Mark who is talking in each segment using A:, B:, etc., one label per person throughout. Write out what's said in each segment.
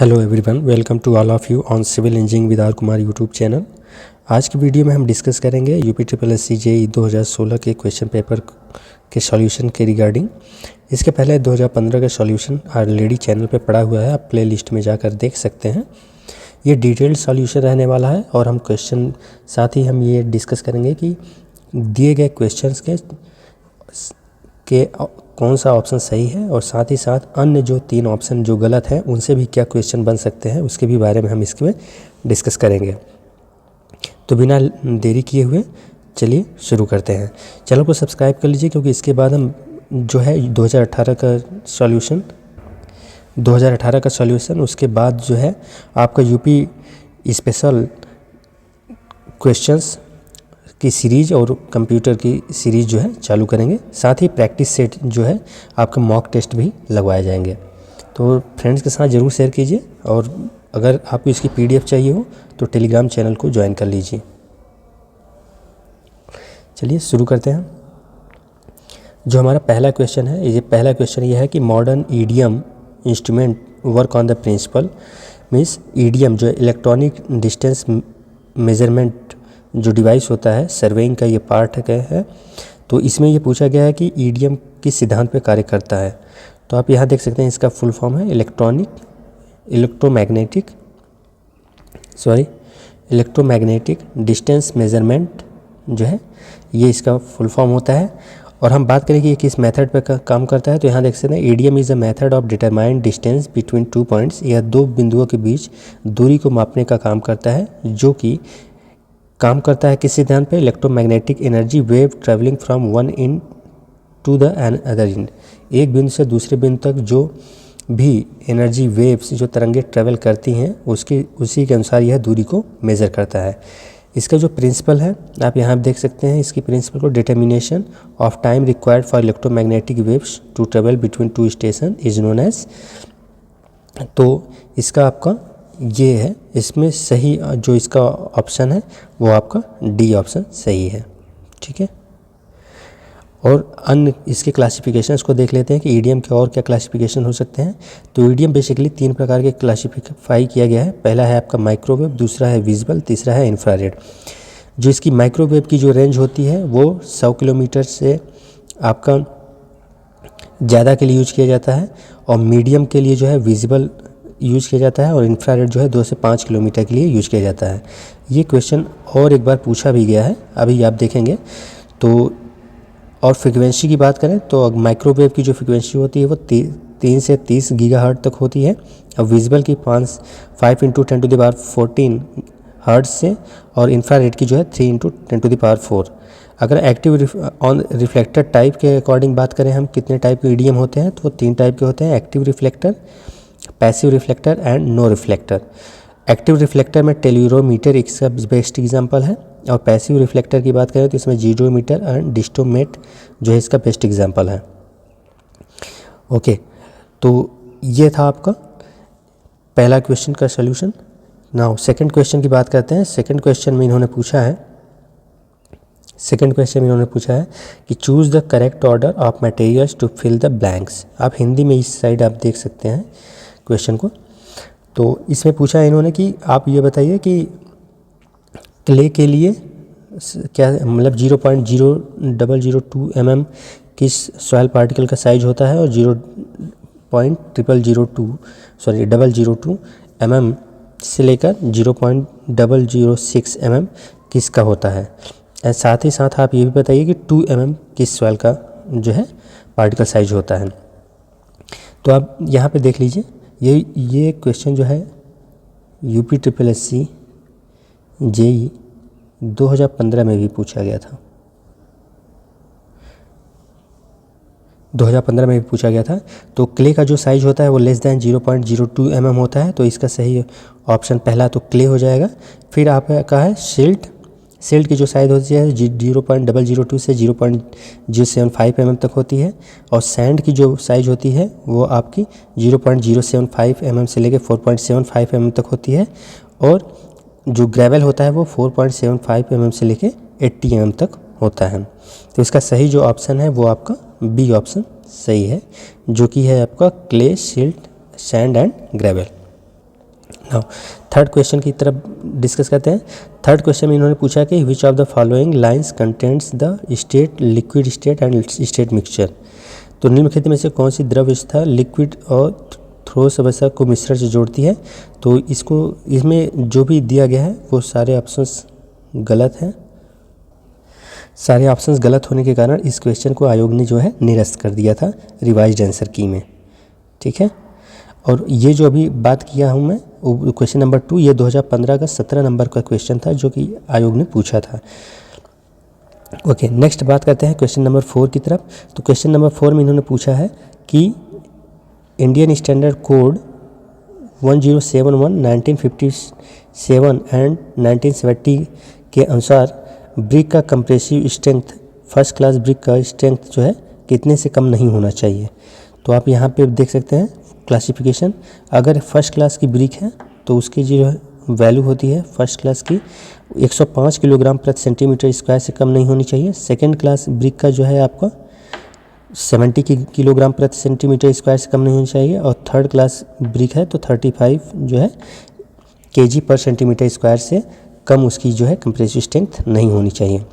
A: Hello everyone, welcome to all of you on civil engineering with R Kumar YouTube channel. आज की video में हम discuss करेंगे UP triple S C JE 2016 के question paper के solution के रिगार्डिंग। इसके पहले 2015 का सॉल्यूशन ऑलरेडी चैनल पे पड़ा हुआ है, आप प्ले लिस्ट में जाकर देख सकते हैं। ये डिटेल्ड सॉल्यूशन रहने वाला है और हम क्वेश्चन साथ ही हम ये डिस्कस करेंगे कि दिए गए क्वेश्चंस के कौन सा ऑप्शन सही है और साथ ही साथ अन्य जो 3 ऑप्शन जो गलत हैं उनसे भी क्या क्वेश्चन बन सकते हैं, उसके भी बारे में हम इसमें डिस्कस करेंगे। तो बिना देरी किए हुए चलिए शुरू करते हैं। चैनल को सब्सक्राइब कर लीजिए, क्योंकि इसके बाद हम जो है 2018 का सॉल्यूशन उसके बाद जो है आपका यूपी स्पेशल क्वेश्चंस की सीरीज़ और कंप्यूटर की सीरीज़ जो है चालू करेंगे। साथ ही प्रैक्टिस सेट जो है आपका मॉक टेस्ट भी लगवाए जाएंगे। तो फ्रेंड्स के साथ ज़रूर शेयर कीजिए, और अगर आपको इसकी पीडीएफ चाहिए हो तो टेलीग्राम चैनल को ज्वाइन कर लीजिए। चलिए शुरू करते हैं। जो हमारा पहला क्वेश्चन है, ये पहला क्वेश्चन ये है कि modern EDM instrument work on the principle means EDM जो इलेक्ट्रॉनिक डिस्टेंस मेजरमेंट जो डिवाइस होता है, सर्वेइंग का ये पार्ट है। तो इसमें ये पूछा गया है कि ईडीएम किस सिद्धांत पे कार्य करता है। तो आप यहाँ देख सकते हैं, इसका फुल फॉर्म है इलेक्ट्रोमैग्नेटिक डिस्टेंस मेजरमेंट जो है, ये इसका फुल फॉर्म होता है। और हम बात करें कि ये किस मेथड पे काम करता है, तो यहाँ देख सकते हैं EDM is a method of determine distance between 2 points. यह 2 बिंदुओं के बीच दूरी को मापने का काम करता है, जो कि काम करता है किस सिद्धांत पे, electromagnetic energy wave travelling from one end to the other end. एक बिंदु से दूसरे बिंदु तक जो भी एनर्जी वेव्स जो तरंगे ट्रैवल करती हैं उसी के अनुसार यह दूरी को मेज़र करता है। इसका जो प्रिंसिपल है आप यहाँ देख सकते हैं, इसकी प्रिंसिपल को determination of time required for electromagnetic waves to travel between 2 station is known as. तो इसका आपका ये है, इसमें सही जो इसका ऑप्शन है वो आपका डी ऑप्शन सही है। ठीक है। और अन्य इसके क्लासिफिकेशंस को देख लेते हैं कि ईडीएम के और क्या क्लासिफिकेशन हो सकते हैं। तो ईडीएम बेसिकली 3 प्रकार के क्लासिफाई किया गया है। पहला है आपका माइक्रोवेव, दूसरा है विजिबल, तीसरा है इंफ्रारेड। जो इसकी माइक्रोवेव की जो रेंज होती है वो 100 किलोमीटर से आपका ज़्यादा के लिए यूज किया जाता है, और मीडियम के लिए जो है विजिबल यूज किया जाता है, और इंफ्रारेड जो है 2 से 5 किलोमीटर के लिए यूज किया जाता है। ये क्वेश्चन और एक बार पूछा भी गया है, अभी आप देखेंगे। तो और फ्रिक्वेंसी की बात करें तो माइक्रोवेव की जो फ्रिक्वेंसी होती है वो 3 से 30 गीगाहर्ट्ज तक होती है। अब विजिबल की 5 × 10⁻14 हर्ट्ज से, और इंफ्रारेड की जो है 3 × 10⁴। अगर एक्टिव ऑन रिफ्लेक्टर टाइप के अकॉर्डिंग बात करें हम कितने टाइप के ईडीएम होते हैं, तो वो 3 टाइप के होते हैं: active reflector, passive reflector and no reflector. Active reflector में टेल्यूरोमीटर इसका बेस्ट एग्जांपल है, और पैसिव रिफ्लेक्टर की बात करें तो इसमें जीरोमीटर एंड डिस्टोमेट जो है इसका बेस्ट एग्जांपल है। ओके, तो ये था आपका पहला क्वेश्चन का सॉल्यूशन। नाउ सेकंड क्वेश्चन की बात करते हैं। सेकंड क्वेश्चन में इन्होंने पूछा है कि choose the correct order of materials to fill the blanks. आप हिंदी में इस साइड आप देख सकते हैं क्वेश्चन को। तो इसमें पूछा है इन्होंने कि आप ये बताइए कि क्ले के लिए क्या मतलब 0.0002 mm किस सॉइल पार्टिकल का साइज होता है, और 0.002 mm से लेकर 0.006 mm किसका होता है। साथ ही साथ आप ये भी बताइए कि 2 mm किस सॉइल का जो है पार्टिकल साइज होता है। तो आप यहाँ पे देख लीजिए, ये क्वेश्चन जो है UP triple S C JE 2015 में भी पूछा गया था। 2015 में भी पूछा गया था। तो क्ले का जो साइज होता है वो लेस दैन 0.02 mm होता है। तो इसका सही ऑप्शन पहला तो क्ले हो जाएगा। फिर आपका है सिल्ट की जो साइज होती है 0.002 से 0.075 mm तक होती है, और सैंड की जो साइज होती है वो आपकी 0.075 mm से लेकर 4.75 mm तक होती है, और जो ग्रेवल होता है वो 4.75 mm से लेकर 80 mm तक होता है। तो इसका सही जो ऑप्शन है वो आपका बी ऑप्शन सही है, जो कि है आपका clay, silt, sand and gravel. Third question की तरफ डिस्कस करते हैं। थर्ड क्वेश्चन में इन्होंने पूछा कि which of the following lines contents the state liquid state and state mixture. तो निम्नलिखित में से कौन सी द्रव अवस्था लिक्विड और ठोस अवस्था को मिश्रण से जोड़ती है। तो इसमें जो भी दिया गया है वो सारे ऑप्शंस गलत हैं। सारे ऑप्शंस गलत होने के कारण इस क्वेश्चन को आयोग ने जो है निरस्त कर दिया था रिवाइज्ड आंसर की में। ठीक है, और ये जो अभी बात किया हूँ मैं क्वेश्चन नंबर 2, ये 2015 का 17 नंबर का क्वेश्चन था जो कि आयोग ने पूछा था। ओके, नेक्स्ट बात करते हैं क्वेश्चन नंबर 4 की तरफ। तो क्वेश्चन नंबर 4 में इन्होंने पूछा है कि इंडियन स्टैंडर्ड कोड 1071 1957 एंड 1970 के अनुसार ब्रिक का compressive strength first class brick का स्ट्रेंथ जो है कितने से कम नहीं होना चाहिए। तो आप यहाँ पे देख सकते हैं क्लासिफिकेशन। अगर फर्स्ट क्लास की ब्रिक है तो उसकी जो है वैल्यू होती है फर्स्ट क्लास की 105 किलोग्राम प्रति सेंटीमीटर स्क्वायर से कम नहीं होनी चाहिए। सेकेंड क्लास ब्रिक का जो है आपका 70 किलोग्राम प्रति सेंटीमीटर स्क्वायर से कम नहीं होनी चाहिए। और थर्ड क्लास ब्रिक है तो 35 जो है केजी पर सेंटीमीटर स्क्वायर से कम उसकी जो है कंप्रेसिव स्ट्रेंथ नहीं होनी चाहिए।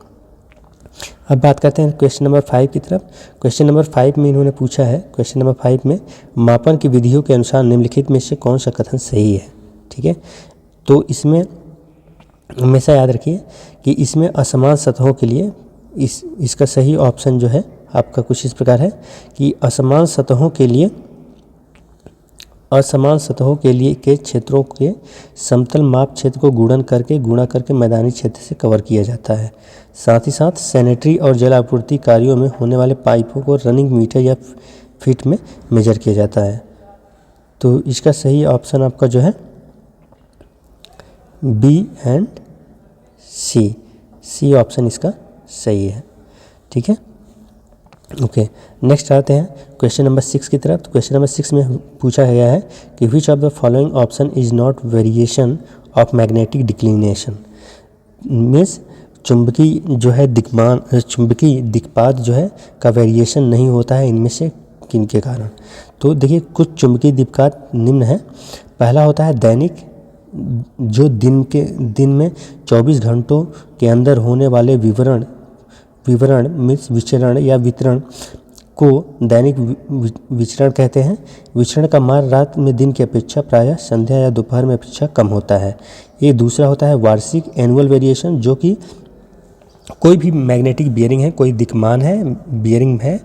A: अब बात करते हैं क्वेश्चन नंबर 5 की तरफ। क्वेश्चन नंबर 5 में इन्होंने पूछा है, क्वेश्चन नंबर 5 में मापन की विधियों के अनुसार निम्नलिखित में से कौन सा कथन सही है। ठीक है, तो इसमें हमेशा याद रखिए कि इसमें असमान सतहों के लिए इसका सही ऑप्शन जो है आपका कुछ इस प्रकार है कि असमान सतहों के लिए के क्षेत्रों के समतल माप क्षेत्र को गुणा करके मैदानी क्षेत्र से कवर किया जाता है। साथ ही साथ सैनिटरी और जल आपूर्ति कार्यों में होने वाले पाइपों को रनिंग मीटर या फीट में मेजर किया जाता है। तो इसका सही ऑप्शन आपका जो है बी एंड सी ऑप्शन इसका सही है। ठीक है, ओके, नेक्स्ट आते हैं क्वेश्चन नंबर 6 की तरफ। तो क्वेश्चन नंबर 6 में पूछा गया है कि which of the following option is not variation of magnetic declination. Means चुंबकीय जो है चुंबकीय दिक्पात जो है का वेरिएशन नहीं होता है इनमें से किन के कारण। तो देखिए कुछ चुंबकीय दिक्पात निम्न है। पहला होता है दैनिक, जो दिन में 24 घंटों के अंदर होने वाले विचरण या वितरण को दैनिक विचरण कहते हैं। विचरण का मान रात में दिन की अपेक्षा प्रायः संध्या या दोपहर में अपेक्षा कम होता है। ये दूसरा होता है वार्षिक एनुअल वेरिएशन, जो कि कोई भी मैग्नेटिक बियरिंग है, कोई दिक्मान है बियरिंग है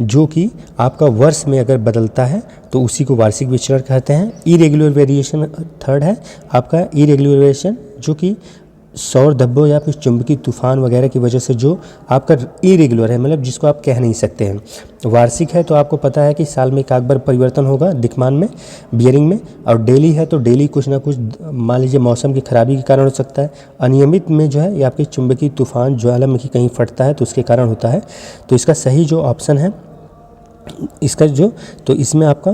A: जो कि आपका वर्ष में अगर बदलता है तो उसी को वार्षिक विचरण कहते हैं। इरेगुलर वेरिएशन थर्ड है आपका इरेगुलर वेरिएशन, जो कि सौर धब्बों या फिर चुंबकीय तूफान वगैरह की वजह से जो आपका इरेगुलर है, मतलब जिसको आप कह नहीं सकते हैं। वार्षिक है तो आपको पता है कि साल में एक बार परिवर्तन होगा दिक्मान में बियरिंग में, और डेली है तो डेली कुछ ना कुछ मान लीजिए मौसम की खराबी के कारण हो सकता है। अनियमित में जो है ये आपके चुंबकीय तूफान ज्वालामुखी कहीं फटता है तो उसके कारण होता है। तो इसका सही जो ऑप्शन है इसका तो इसमें आपका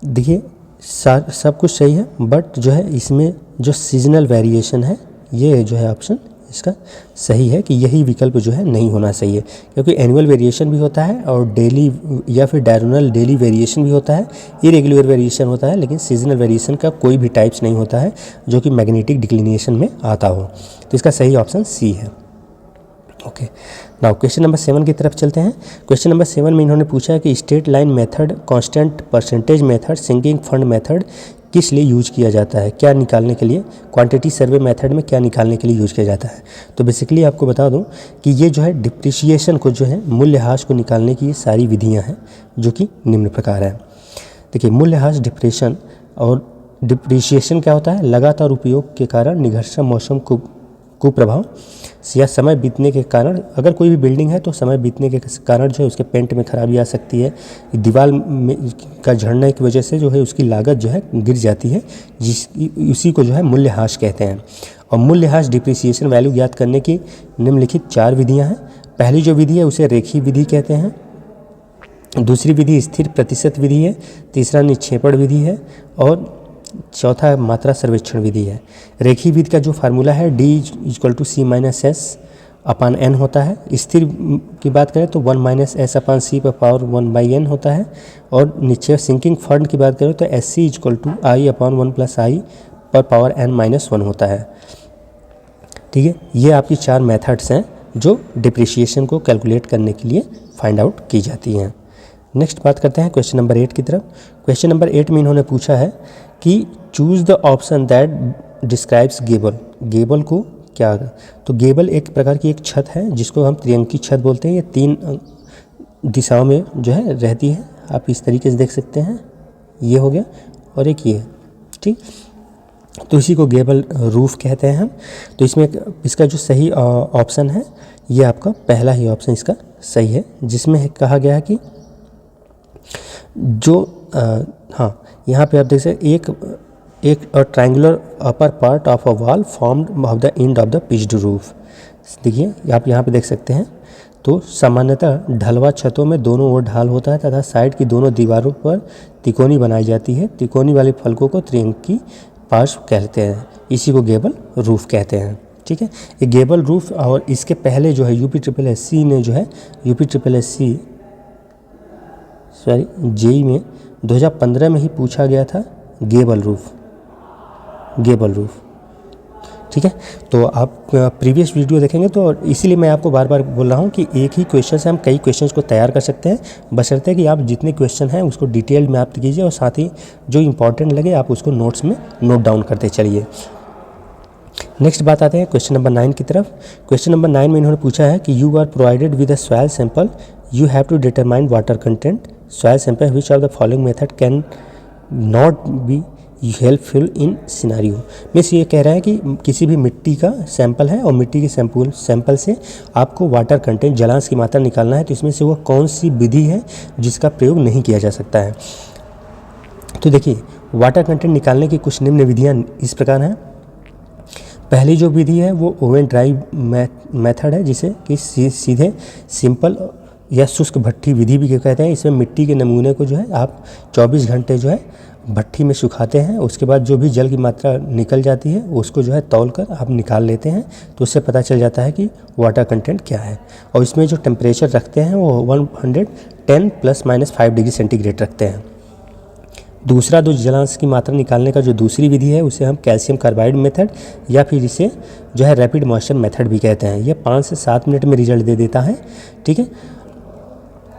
A: देखिए सब कुछ सही है, बट जो है इसमें जो सीजनल वेरिएशन है ये जो है ऑप्शन इसका सही है कि यही विकल्प जो है नहीं होना चाहिए, क्योंकि एनुअल वेरिएशन भी होता है और डेली या फिर डायरोनल डेली वेरिएशन भी होता है, इरेगुलर वेरिएशन होता है, लेकिन सीजनल वेरिएशन का कोई भी टाइप्स नहीं होता है जो कि मैग्नेटिक डिक्लिनेशन में आता हो। तो इसका सही ऑप्शन सी है। ओके, नाउ क्वेश्चन नंबर 7 की तरफ चलते हैं। क्वेश्चन नंबर 7 में इन्होंने पूछा है कि straight line method, constant percentage method, sinking fund method किस लिए यूज किया जाता है, क्या निकालने के लिए, क्वांटिटी सर्वे मेथड में क्या निकालने के लिए यूज किया जाता है। तो बेसिकली आपको बता दूं कि ये जो है डिप्रिसिएशन को जो है मूल्यह्रास को निकालने की ये सारी विधियां हैं जो कि निम्न प्रकार है। देखिए मूल्यह्रास डिप्रेशन और डिप्रिसिएशन क्या होता है, लगातार उपयोग के कारण निघर्षण मौसम कुप्रभाव या समय बीतने के कारण, अगर कोई भी बिल्डिंग है तो समय बीतने के कारण जो है उसके पेंट में खराबी आ सकती है, दीवार में का झड़ने की वजह से जो है उसकी लागत जो है गिर जाती है, उसी को जो है मूल्यह्रास कहते हैं। और मूल्यह्रास डिप्रिसिएशन वैल्यू ज्ञात करने की निम्नलिखित 4 विधियां हैं। पहली जो विधि है उसे रेखीय विधि कहते हैं, दूसरी विधि स्थिर प्रतिशत विधि है, तीसरा निक्षेपण विधि है और चौथा मात्रा सर्वेक्षण विधि है। रेखीय विधि का जो फार्मूला है D=C-S/N होता है। स्थिर की बात करें तो 1-S/C/1/n होता है। और निक्षेप सिंकिंग फंड की बात करें तो SC=I/1+I पर पावर n-1 होता है। ठीक है, ये आपकी 4 मेथड्स हैं जो डिप्रिशिएशन को कैलकुलेट करने के लिए फाइंड आउट की जाती हैं। नेक्स्ट बात करते हैं क्वेश्चन नंबर 8 की तरफ। क्वेश्चन नंबर 8 में इन्होंने पूछा है कि choose the option that describes Gable. Gable को क्या, तो गेबल एक प्रकार की एक छत है जिसको हम त्रिअंकी छत बोलते हैं। ये 3 दिशाओं में जो है रहती है, आप इस तरीके से देख सकते हैं, ये हो गया और एक ये, ठीक। तो इसी को गेबल रूफ कहते हैं हम। तो इसमें इसका जो सही ऑप्शन है ये आपका पहला ही ऑप्शन इसका सही है, जिसमें कहा गया है कि जो हाँ, यहाँ पे आप देख सकते एक triangular upper part of a wall formed of the end of the pitched roof. देखिए आप यहाँ पे देख सकते हैं। तो सामान्यतः ढलवा छतों में दोनों ओर ढाल होता है तथा साइड की दोनों दीवारों पर तिकोनी बनाई जाती है। तिकोनी वाले फलकों को त्रिअंकी पार्श्व कहते हैं, इसी को गेबल रूफ कहते हैं। ठीक है, ये गेबल रूफ। और इसके पहले जो है UPSSC ने जो है UPSSC जेई में 2015 में ही पूछा गया था गेबल रूफ। ठीक है, तो आप प्रीवियस वीडियो देखेंगे तो इसीलिए मैं आपको बार बार बोल रहा हूँ कि एक ही क्वेश्चन से हम कई क्वेश्चंस को तैयार कर सकते हैं, बशर्ते कि आप जितने क्वेश्चन हैं उसको डिटेल में आप कीजिए और साथ ही जो इंपॉर्टेंट लगे आप उसको नोट्स में नोट डाउन करते चलिए। नेक्स्ट बात आते हैं क्वेश्चन नंबर 9 की तरफ। क्वेश्चन नंबर 9 में इन्होंने पूछा है कि you are provided with a soil sample, you have to determine water content soil sample which of the following method can not be helpful in scenario. Means ये कह रहा है कि किसी भी मिट्टी का सैंपल है और मिट्टी के सैंपल से आपको वाटर कंटेंट जलांश की मात्रा निकालना है, तो इसमें से वो कौन सी विधि है जिसका प्रयोग नहीं किया जा सकता है। तो देखिए वाटर कंटेंट निकालने की कुछ निम्न विधियाँ इस प्रकार हैं। पहली जो विधि है वो ओवन ड्राई मेथड है, जिसे कि सीधे सिंपल या शुष्क भट्ठी विधि भी कहते हैं। इसमें मिट्टी के नमूने को जो है आप 24 घंटे जो है भट्ठी में सुखाते हैं, उसके बाद जो भी जल की मात्रा निकल जाती है उसको जो है तौल कर आप निकाल लेते हैं, तो उससे पता चल जाता है कि वाटर कंटेंट क्या है। और इसमें जो टेम्परेचर रखते हैं वो 110 ±5 डिग्री सेंटीग्रेड रखते हैं। दूसरा जो जलांश की मात्रा निकालने का जो दूसरी विधि है उसे हम कैल्शियम कार्बाइड मेथड या फिर इसे जो है रैपिड मॉइस्चर मेथड भी कहते हैं। ये 5 से 7 मिनट में रिजल्ट दे देता है। ठीक है,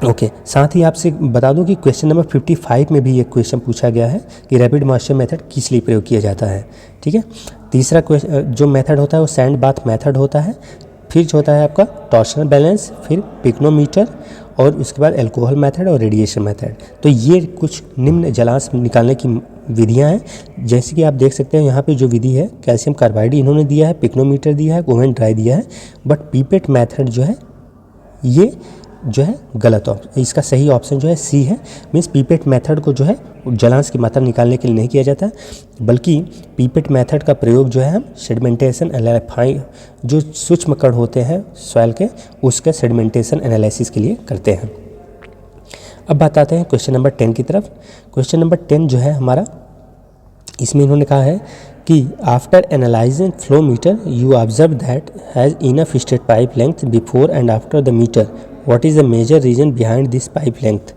A: ओके। साथ ही आपसे बता दूं कि क्वेश्चन नंबर 55 में भी ये क्वेश्चन पूछा गया है कि रैपिड मॉइस्चर मेथड किस लिए प्रयोग किया जाता है। ठीक है, तीसरा जो मेथड होता है वो सैंड बाथ मेथड होता है। फिर जो होता है आपका टॉर्शनल बैलेंस, फिर पिक्नोमीटर और उसके बाद एल्कोहल मेथड और रेडिएशन मेथड। तो ये कुछ निम्न जलांश निकालने की विधियां हैं। जैसे कि आप देख सकते हैं यहाँ पे जो विधि है कैल्शियम कार्बाइड इन्होंने दिया है, पिक्नोमीटर दिया है, ओवन ड्राई दिया है, बट पीपेट मेथड जो है ये जो है गलत ऑप्शन। इसका सही ऑप्शन जो है सी है। मीन्स पीपेट मेथड को जो है जलांश की मात्रा निकालने के लिए नहीं किया जाता, बल्कि पीपेट मेथड का प्रयोग जो है हम सेडिमेंटेशन जो सूक्ष्म कण होते हैं सॉइल के उसके सेडिमेंटेशन एनालिसिस के लिए करते हैं। अब बात आते हैं क्वेश्चन नंबर 10 की तरफ। क्वेश्चन नंबर 10 जो है हमारा, इसमें इन्होंने कहा है कि after analysing flow meter you observe that has enough straight pipe length before and after the meter, what is the major reason behind this pipe length.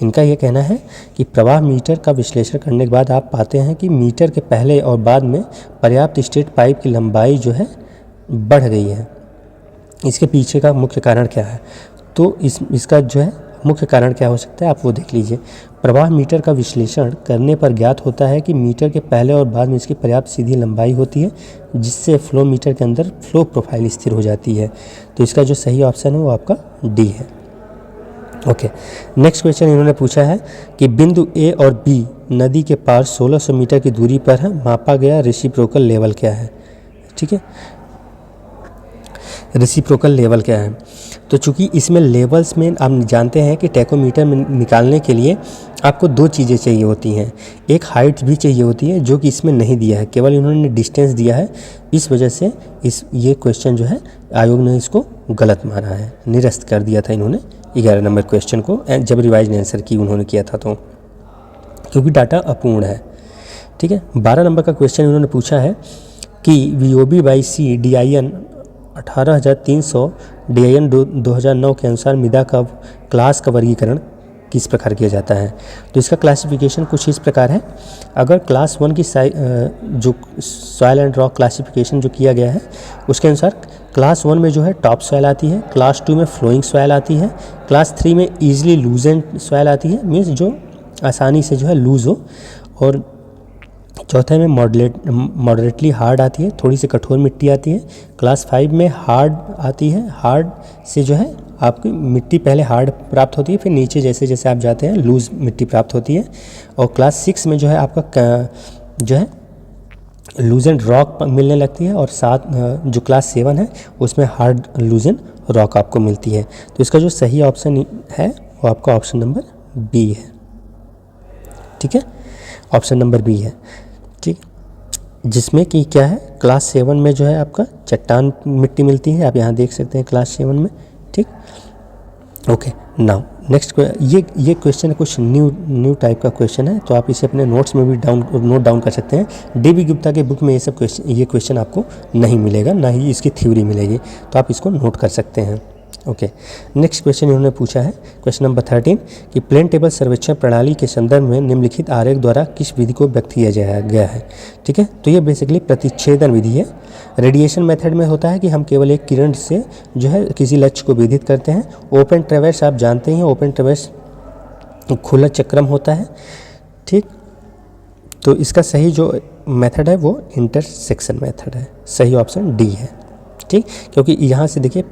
A: इनका यह कहना है कि प्रवाह मीटर का विश्लेषण करने के बाद आप पाते हैं कि मीटर के पहले और बाद में पर्याप्त स्ट्रेट पाइप की लंबाई जो है बढ़ गई है। इसके पीछे का मुख्य कारण क्या है? तो इसका जो है मुख्य कारण क्या हो सकता है आप वो देख लीजिए। प्रवाह मीटर का विश्लेषण करने पर ज्ञात होता है कि मीटर के पहले और बाद में इसकी पर्याप्त सीधी लंबाई होती है, जिससे फ्लो मीटर के अंदर फ्लो प्रोफाइल स्थिर हो जाती है। तो इसका जो सही ऑप्शन है वो आपका डी है। ओके, नेक्स्ट क्वेश्चन इन्होंने पूछा है कि बिंदु ए और बी नदी के पार 1600 मीटर की दूरी पर है, मापा गया रेसिप्रोकल लेवल क्या है। ठीक है, रेसिप्रोकल लेवल क्या है? तो चूंकि इसमें लेवल्स में आप जानते हैं कि टैकोमीटर में निकालने के लिए आपको 2 चीज़ें चाहिए होती हैं, एक हाइट भी चाहिए होती है जो कि इसमें नहीं दिया है, केवल इन्होंने डिस्टेंस दिया है। इस वजह से ये क्वेश्चन जो है आयोग ने इसको गलत माना है, निरस्त कर दिया था इन्होंने 11 नंबर क्वेश्चन को, जब रिवाइज आंसर की उन्होंने किया था, तो क्योंकि डाटा अपूर्ण है। ठीक है, 12 नंबर का क्वेश्चन इन्होंने पूछा है कि VOB/C DIN 18300 DIN 2009 के अनुसार मृदा का क्लास का वर्गीकरण किस प्रकार किया जाता है। तो इसका क्लासिफिकेशन कुछ इस प्रकार है। अगर क्लास 1 की जो सॉइल एंड रॉक क्लासिफिकेशन जो किया गया है उसके अनुसार क्लास 1 में जो है टॉप सॉइल आती है, क्लास 2 में फ्लोइंग सॉइल आती है, क्लास 3 में ईजिली लूजेंट सॉइल आती है, मीन्स जो आसानी से जो है लूज़ हो, और चौथे में मॉडरेटली हार्ड आती है, थोड़ी सी कठोर मिट्टी आती है। क्लास 5 में हार्ड आती है, हार्ड से जो है आपकी मिट्टी पहले हार्ड प्राप्त होती है, फिर नीचे जैसे जैसे आप जाते हैं लूज़ मिट्टी प्राप्त होती है। और क्लास 6 में जो है आपका जो है लूजन रॉक मिलने लगती है, और साथ जो क्लास 7 है उसमें हार्ड लूजन रॉक आपको मिलती है। तो इसका जो सही ऑप्शन है वो आपका ऑप्शन नंबर बी है। ठीक है, ऑप्शन नंबर बी है। ठीक, जिसमें कि क्या है, क्लास 7 में जो है आपका चट्टान मिट्टी मिलती है, आप यहाँ देख सकते हैं क्लास 7 में। ठीक, ओके। नाउ नेक्स्ट ये क्वेश्चन कुछ न्यू टाइप का क्वेश्चन है, तो आप इसे अपने नोट्स में भी नोट डाउन कर सकते हैं। डी बी गुप्ता के बुक में ये क्वेश्चन आपको नहीं मिलेगा, ना ही इसकी थ्योरी मिलेगी, तो आप इसको नोट कर सकते हैं। ओके, नेक्स्ट क्वेश्चन इन्होंने पूछा है, क्वेश्चन नंबर 13 कि प्लेन टेबल सर्वेक्षण प्रणाली के संदर्भ में निम्नलिखित आरेख द्वारा किस विधि को व्यक्त किया गया है। ठीक है, तो ये बेसिकली प्रतिच्छेदन विधि है। रेडिएशन मेथड में होता है कि हम केवल एक किरण से जो है किसी लक्ष्य को विदित करते हैं। ओपन ट्रैवर्स आप जानते हैं, ओपन ट्रैवर्स खुला चक्रम होता है। ठीक, तो इसका सही जो मेथड है वो इंटरसेक्शन मेथड है, सही ऑप्शन डी है। ठीक, क्योंकि यहाँ से देखिए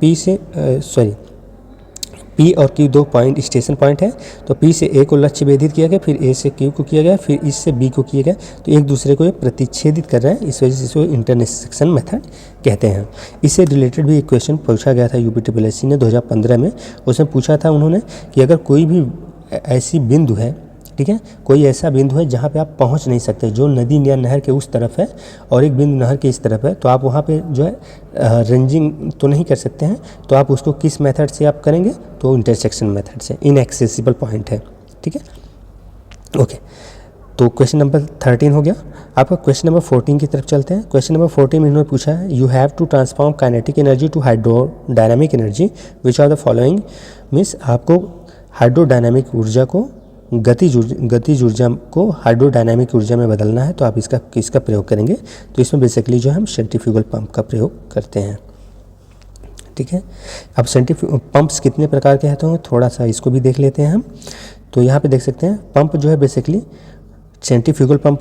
A: पी और क्यू दो पॉइंट स्टेशन पॉइंट है, तो पी से ए को लक्ष्य भेदित किया गया, फिर ए से क्यू को किया गया, फिर इस से बी को किया गया, तो एक दूसरे को ये प्रतिच्छेदित कर रहा है, इस वजह से इसको इंटरसेक्शन मेथड कहते हैं। इससे रिलेटेड भी एक क्वेश्चन पूछा गया था यूपीटीपीएससी ने 2015 में। उसमें पूछा था उन्होंने कि अगर कोई भी ऐसी बिंदु है, ठीक है, कोई ऐसा बिंदु है जहाँ पे आप पहुँच नहीं सकते, जो नदी या नहर के उस तरफ है और एक बिंदु नहर के इस तरफ है, तो आप वहाँ पे जो है रेंजिंग तो नहीं कर सकते हैं, तो आप उसको किस मेथड से आप करेंगे, तो इंटरसेक्शन मेथड से। इनएक्सेसिबल पॉइंट है। ठीक है, ओके। तो क्वेश्चन नंबर 13 हो गया। आपका क्वेश्चन नंबर 14 की तरफ चलते हैं। क्वेश्चन नंबर 14 में इन्होंने पूछा है, you have to transform kinetic energy to hydrodynamic energy which are the following, means आपको हाइड्रोडायनामिक ऊर्जा को गतिज ऊर्जा को हाइड्रोडायनामिक ऊर्जा में बदलना है, तो आप किसका प्रयोग करेंगे, तो इसमें बेसिकली जो हम सेंट्रीफ्यूगल पंप का प्रयोग करते हैं। ठीक है, अब पंप्स कितने प्रकार के होते हैं, थोड़ा सा इसको भी देख लेते हैं हम। तो यहाँ पे देख सकते हैं पंप जो है बेसिकली सेंट्रीफ्यूगल पंप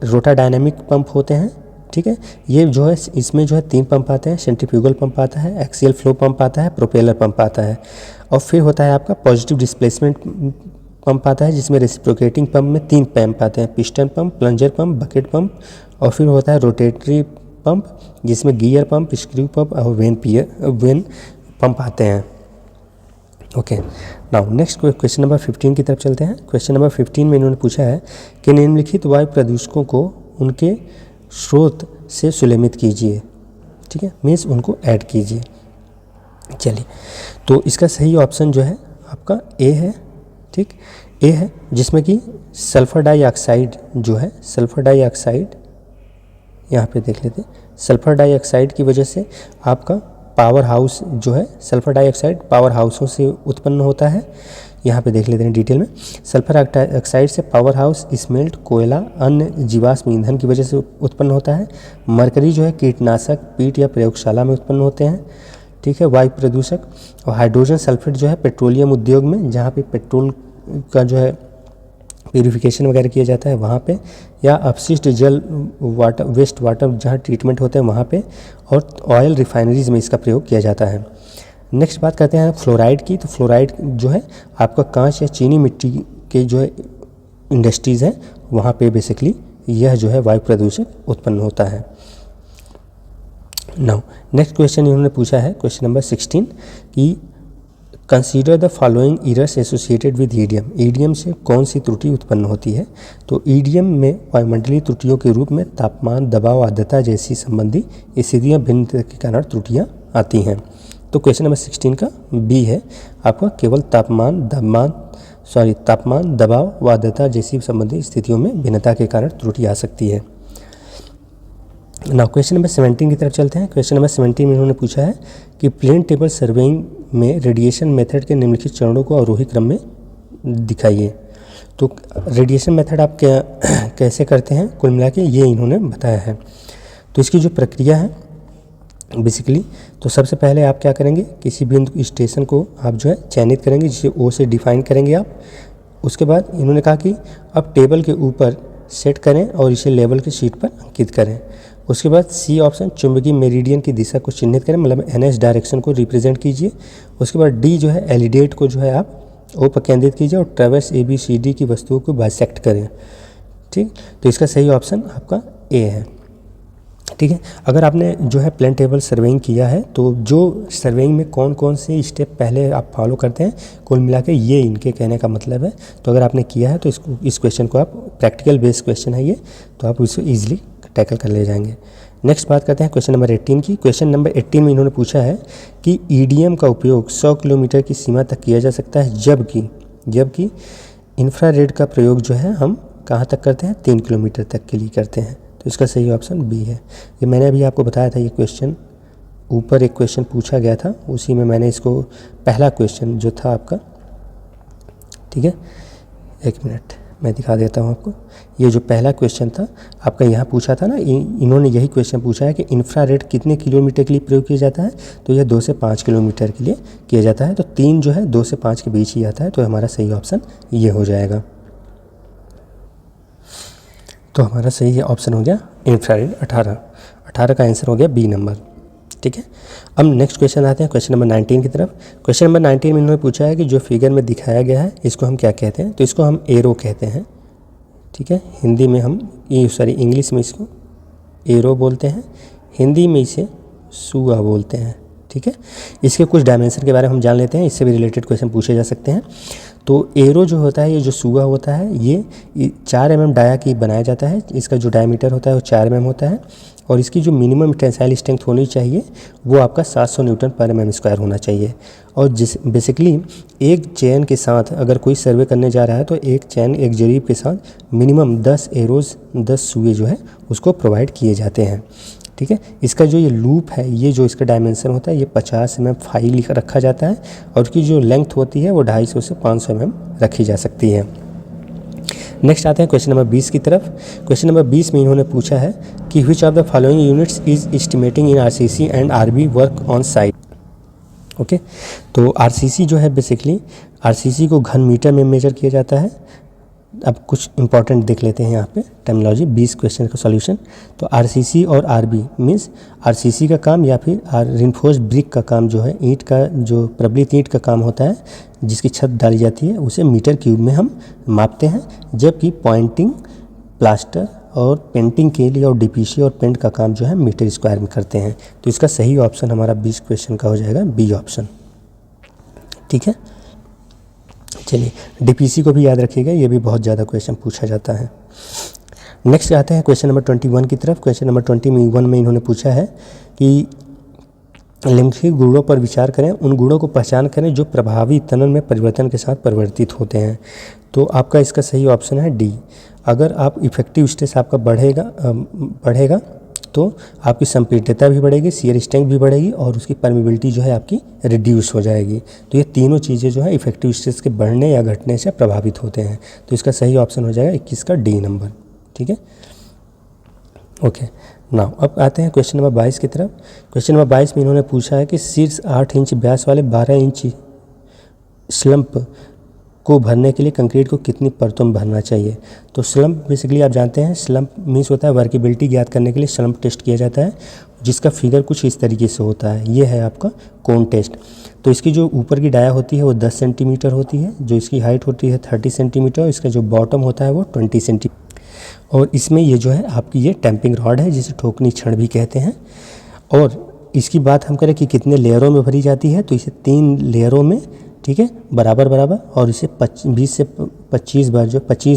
A: रोटाडायनामिक पंप होते हैं। ठीक है, ये जो है इसमें जो है 3 पंप आते हैं, सेंट्रीफ्यूगल पंप आता है, एक्सियल फ्लो पंप आता है, प्रोपेलर पंप आता है, और फिर होता है आपका पॉजिटिव डिस्प्लेसमेंट पंप आता है, जिसमें रेसिप्रोकेटिंग पंप में 3 पंप आते हैं, piston pump, plunger pump, bucket pump, और फिर होता है रोटेटरी पंप, जिसमें गियर पंप, स्क्रू पंप और वेन पंप आते हैं। Okay, now next question number 15 की तरफ चलते हैं। क्वेश्चन नंबर 15 में इन्होंने पूछा है कि निम्नलिखित वायु प्रदूषकों को उनके स्रोत से सुलेमित कीजिए। ठीक है, मीन्स उनको ऐड कीजिए। चलिए, तो इसका सही ऑप्शन जो है आपका ए है। ठीक, ए है, जिसमें कि सल्फर डाइऑक्साइड जो है, सल्फर डाइऑक्साइड यहाँ पे देख लेते हैं। सल्फर डाइऑक्साइड की वजह से आपका पावर हाउस जो है, सल्फर डाइऑक्साइड पावर हाउसों से उत्पन्न होता है। यहाँ पे देख लेते हैं डिटेल में। सल्फर डाइऑक्साइड से पावर हाउस, स्मेल्ट, कोयला, अन्य जीवाश्म ईंधन की वजह से उत्पन्न होता है। मरकरी जो है कीटनाशक, पीट या प्रयोगशाला में उत्पन्न होते हैं। ठीक है, वायु प्रदूषक। और हाइड्रोजन सल्फेट जो है पेट्रोलियम उद्योग में, जहाँ पे पेट्रोल का जो है प्यूरिफिकेशन वगैरह किया जाता है वहाँ पे, या अपशिष्ट जल वाटर, वेस्ट वाटर जहाँ ट्रीटमेंट होते हैं वहाँ पे, और ऑयल रिफाइनरीज में इसका प्रयोग किया जाता है। नेक्स्ट बात करते हैं फ्लोराइड की। तो फ्लोराइड जो है आपका कांच या चीनी मिट्टी के जो है इंडस्ट्रीज़ हैं, वहाँ पे बेसिकली यह जो है वायु प्रदूषक उत्पन्न होता है। नाउ नेक्स्ट क्वेश्चन इन्होंने पूछा है, क्वेश्चन नंबर 16 कि consider the following errors associated with EDM. EDM से कौन सी त्रुटि उत्पन्न होती है, तो ईडीएम में वायुमंडलीय त्रुटियों के रूप में तापमान, दबाव, आर्द्रता जैसी संबंधी स्थितियाँ भिन्नता के कारण त्रुटियाँ आती हैं। तो क्वेश्चन नंबर 16 का बी है आपका, केवल तापमान, दबाव व आर्द्रता जैसी संबंधित स्थितियों में भिन्नता के कारण त्रुटि आ सकती है। नाउ क्वेश्चन नंबर 17 की तरफ चलते हैं। क्वेश्चन नंबर 17 में इन्होंने पूछा है कि प्लेन टेबल सर्वेइंग में रेडिएशन मेथड के निम्नलिखित चरणों को अवरोही क्रम में दिखाइए। तो रेडिएशन मेथड आप क्या कैसे करते हैं कुल मिला के ये इन्होंने बताया है। तो इसकी जो प्रक्रिया है बेसिकली, तो सबसे पहले आप क्या करेंगे, किसी बिंदु स्टेशन को आप जो है चयनित करेंगे, जिसे ओ से डिफाइन करेंगे आप। उसके बाद इन्होंने कहा कि अब टेबल के ऊपर सेट करें और इसे लेवल की शीट पर अंकित करें। उसके बाद सी ऑप्शन चुंबकीय मेरिडियन की दिशा को चिन्हित करें, मतलब एनएस डायरेक्शन को रिप्रेजेंट कीजिए। उसके बाद डी जो है एलिडेट को जो है आप ओ पर केंद्रित कीजिए और ट्रेवर्स ए बी सी डी की वस्तुओं को बाइसेक्ट करें। ठीक, तो इसका सही ऑप्शन आपका ए है। ठीक है, अगर आपने जो है प्लेन टेबल सर्वेइंग किया है तो जो सर्वेइंग में कौन कौन से स्टेप पहले आप फॉलो करते हैं कुल मिला के ये इनके कहने का मतलब है। तो अगर आपने किया है तो इस क्वेश्चन को आप, प्रैक्टिकल बेस्ड क्वेश्चन है ये, तो आप इसको ईजिली टैकल कर ले जाएंगे। नेक्स्ट बात करते हैं क्वेश्चन नंबर 18 की। क्वेश्चन नंबर 18 में इन्होंने पूछा है कि ईडीएम का उपयोग 100 किलोमीटर की सीमा तक किया जा सकता है, जबकि इंफ्रारेड का प्रयोग जो है हम कहाँ तक करते हैं, 3 किलोमीटर तक के लिए करते हैं। तो इसका सही ऑप्शन बी है। ये मैंने अभी आपको बताया था, ये क्वेश्चन ऊपर एक क्वेश्चन पूछा गया था, उसी में मैंने इसको पहला क्वेश्चन जो था आपका, ठीक है, एक मिनट मैं दिखा देता हूँ आपको। ये जो पहला क्वेश्चन था आपका यहाँ पूछा था ना, इन्होंने यही क्वेश्चन पूछा है कि इंफ्रारेड कितने किलोमीटर के लिए प्रयोग किया जाता है। तो यह 2 से 5 किलोमीटर के लिए किया जाता है। तो 3 जो है 2 से 5 के बीच ही आता है। तो हमारा सही ऑप्शन ये हो जाएगा। तो हमारा सही ऑप्शन हो गया इंफ्रारेड 18 का आंसर हो गया बी नंबर। ठीक है, अब नेक्स्ट क्वेश्चन आते हैं क्वेश्चन नंबर 19 की तरफ। क्वेश्चन नंबर 19 में इन्होंने पूछा है कि जो फिगर में दिखाया गया है इसको हम क्या कहते हैं। तो इसको हम एरो कहते हैं। ठीक है, हिंदी में हम इंग्लिश में इसको एरो बोलते हैं, हिंदी में इसे सुआ बोलते हैं। ठीक है, इसके कुछ डायमेंशन के बारे में हम जान लेते हैं, इससे भी रिलेटेड क्वेश्चन पूछे जा सकते हैं। तो एरो जो होता है, ये जो सुआ होता है, ये 4 mm डाया की बनाया जाता है। इसका जो डायमीटर होता है वो 4 mm होता है और इसकी जो मिनिमम टेंसाइल स्ट्रेंथ होनी चाहिए वो आपका 700 न्यूटन पर mm² होना चाहिए। और बेसिकली एक चेन के साथ अगर कोई सर्वे करने जा रहा है तो एक चेन, एक जरीब के साथ मिनिमम 10 एरोज़, 10 सुए जो है उसको प्रोवाइड किए जाते हैं। ठीक है, इसका जो ये लूप है, ये जो इसका डायमेंशन होता है, ये 50 mm फाइल लिख रखा जाता है और उसकी जो लेंथ होती है वो 250 से 500 mm रखी जा सकती है। नेक्स्ट आते हैं क्वेश्चन नंबर 20 की तरफ। क्वेश्चन नंबर 20 में इन्होंने पूछा है कि which of the following units is estimating in RCC and RB work on site. Okay, तो आरसीसी जो है बेसिकली आरसीसी को घन मीटर में मेजर किया जाता है। अब कुछ इंपॉर्टेंट देख लेते हैं यहाँ पे टर्मिनोलॉजी, 20 क्वेश्चन का सॉल्यूशन। तो आरसीसी और आरबी मीन्स आरसीसी का काम या फिर रिइंफोर्स्ड ब्रिक का काम जो है, ईंट का जो प्रबलित ईंट का काम होता है जिसकी छत डाली जाती है, उसे मीटर क्यूब में हम मापते हैं। जबकि पॉइंटिंग, प्लास्टर और पेंटिंग के लिए और डीपीसी और पेंट का काम जो है मीटर स्क्वायर में करते हैं। तो इसका सही ऑप्शन हमारा 20 क्वेश्चन का हो जाएगा बी ऑप्शन। ठीक है, चलिए डीपीसी को भी याद रखिएगा, ये भी बहुत ज़्यादा क्वेश्चन पूछा जाता है। नेक्स्ट आते हैं क्वेश्चन नंबर 21 की तरफ। क्वेश्चन नंबर 21 में इन्होंने पूछा है कि निम्नलिखित गुणों पर विचार करें, उन गुणों को पहचान करें जो प्रभावी तनन में परिवर्तन के साथ परिवर्तित होते हैं। तो आपका इसका सही ऑप्शन है डी। अगर आप इफेक्टिव स्ट्रेस आपका बढ़ेगा तो आपकी संपीड्यता भी बढ़ेगी, शियर स्ट्रेंथ भी बढ़ेगी और उसकी परमिबिलिटी जो है आपकी रिड्यूस हो जाएगी। तो ये तीनों चीज़ें जो है इफेक्टिव स्ट्रेस के बढ़ने या घटने से प्रभावित होते हैं। तो इसका सही ऑप्शन हो जाएगा 21 का डी नंबर। ठीक है, ओके नाउ अब आते हैं क्वेश्चन नंबर 22 की तरफ। क्वेश्चन नंबर 22 में इन्होंने पूछा है कि शीर्ष 8 इंच व्यास वाले 12 इंच स्लम्प को भरने के लिए कंक्रीट को कितनी परतों में भरना चाहिए। तो स्लम्प बेसिकली आप जानते हैं, स्लम्प मीन्स होता है वर्केबिलिटी ज्ञात करने के लिए स्लम्प टेस्ट किया जाता है, जिसका फिगर कुछ इस तरीके से होता है। ये है आपका कोन टेस्ट। तो इसकी जो ऊपर की डाया होती है वो 10 सेंटीमीटर होती है, जो इसकी हाइट होती है 30 सेंटीमीटर, इसका जो बॉटम होता है वो 20 सेंटीमीटर। और इसमें ये जो है आपकी ये टैंपिंग रॉड है, जिसे ठोकनी छड़ भी कहते हैं। और इसकी बात हम करें कि कितने लेयरों में भरी जाती है, तो इसे 3 लेयरों में, ठीक है, बराबर और इसे 20 से 25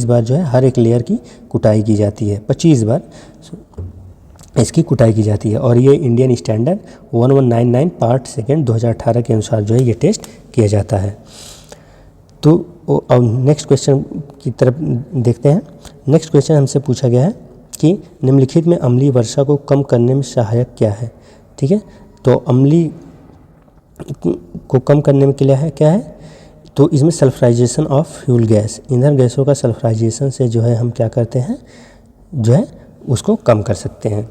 A: बार जो है हर एक लेयर की कुटाई की जाती है। 25 बार इसकी कुटाई की जाती है। और ये इंडियन स्टैंडर्ड 1199 पार्ट सेकेंड 2018 के अनुसार जो है ये टेस्ट किया जाता है। तो अब नेक्स्ट क्वेश्चन की तरफ देखते हैं। नेक्स्ट क्वेश्चन हमसे पूछा गया है कि निम्नलिखित में अम्लीय वर्षा को कम करने में सहायक क्या है। ठीक है, तो अम्लीय को कम करने में क्या है तो इसमें सल्फराइजेशन ऑफ फ्यूल गैस, ईंधन गैसों का सल्फराइजेशन से जो है हम क्या करते हैं, जो है उसको कम कर सकते हैं।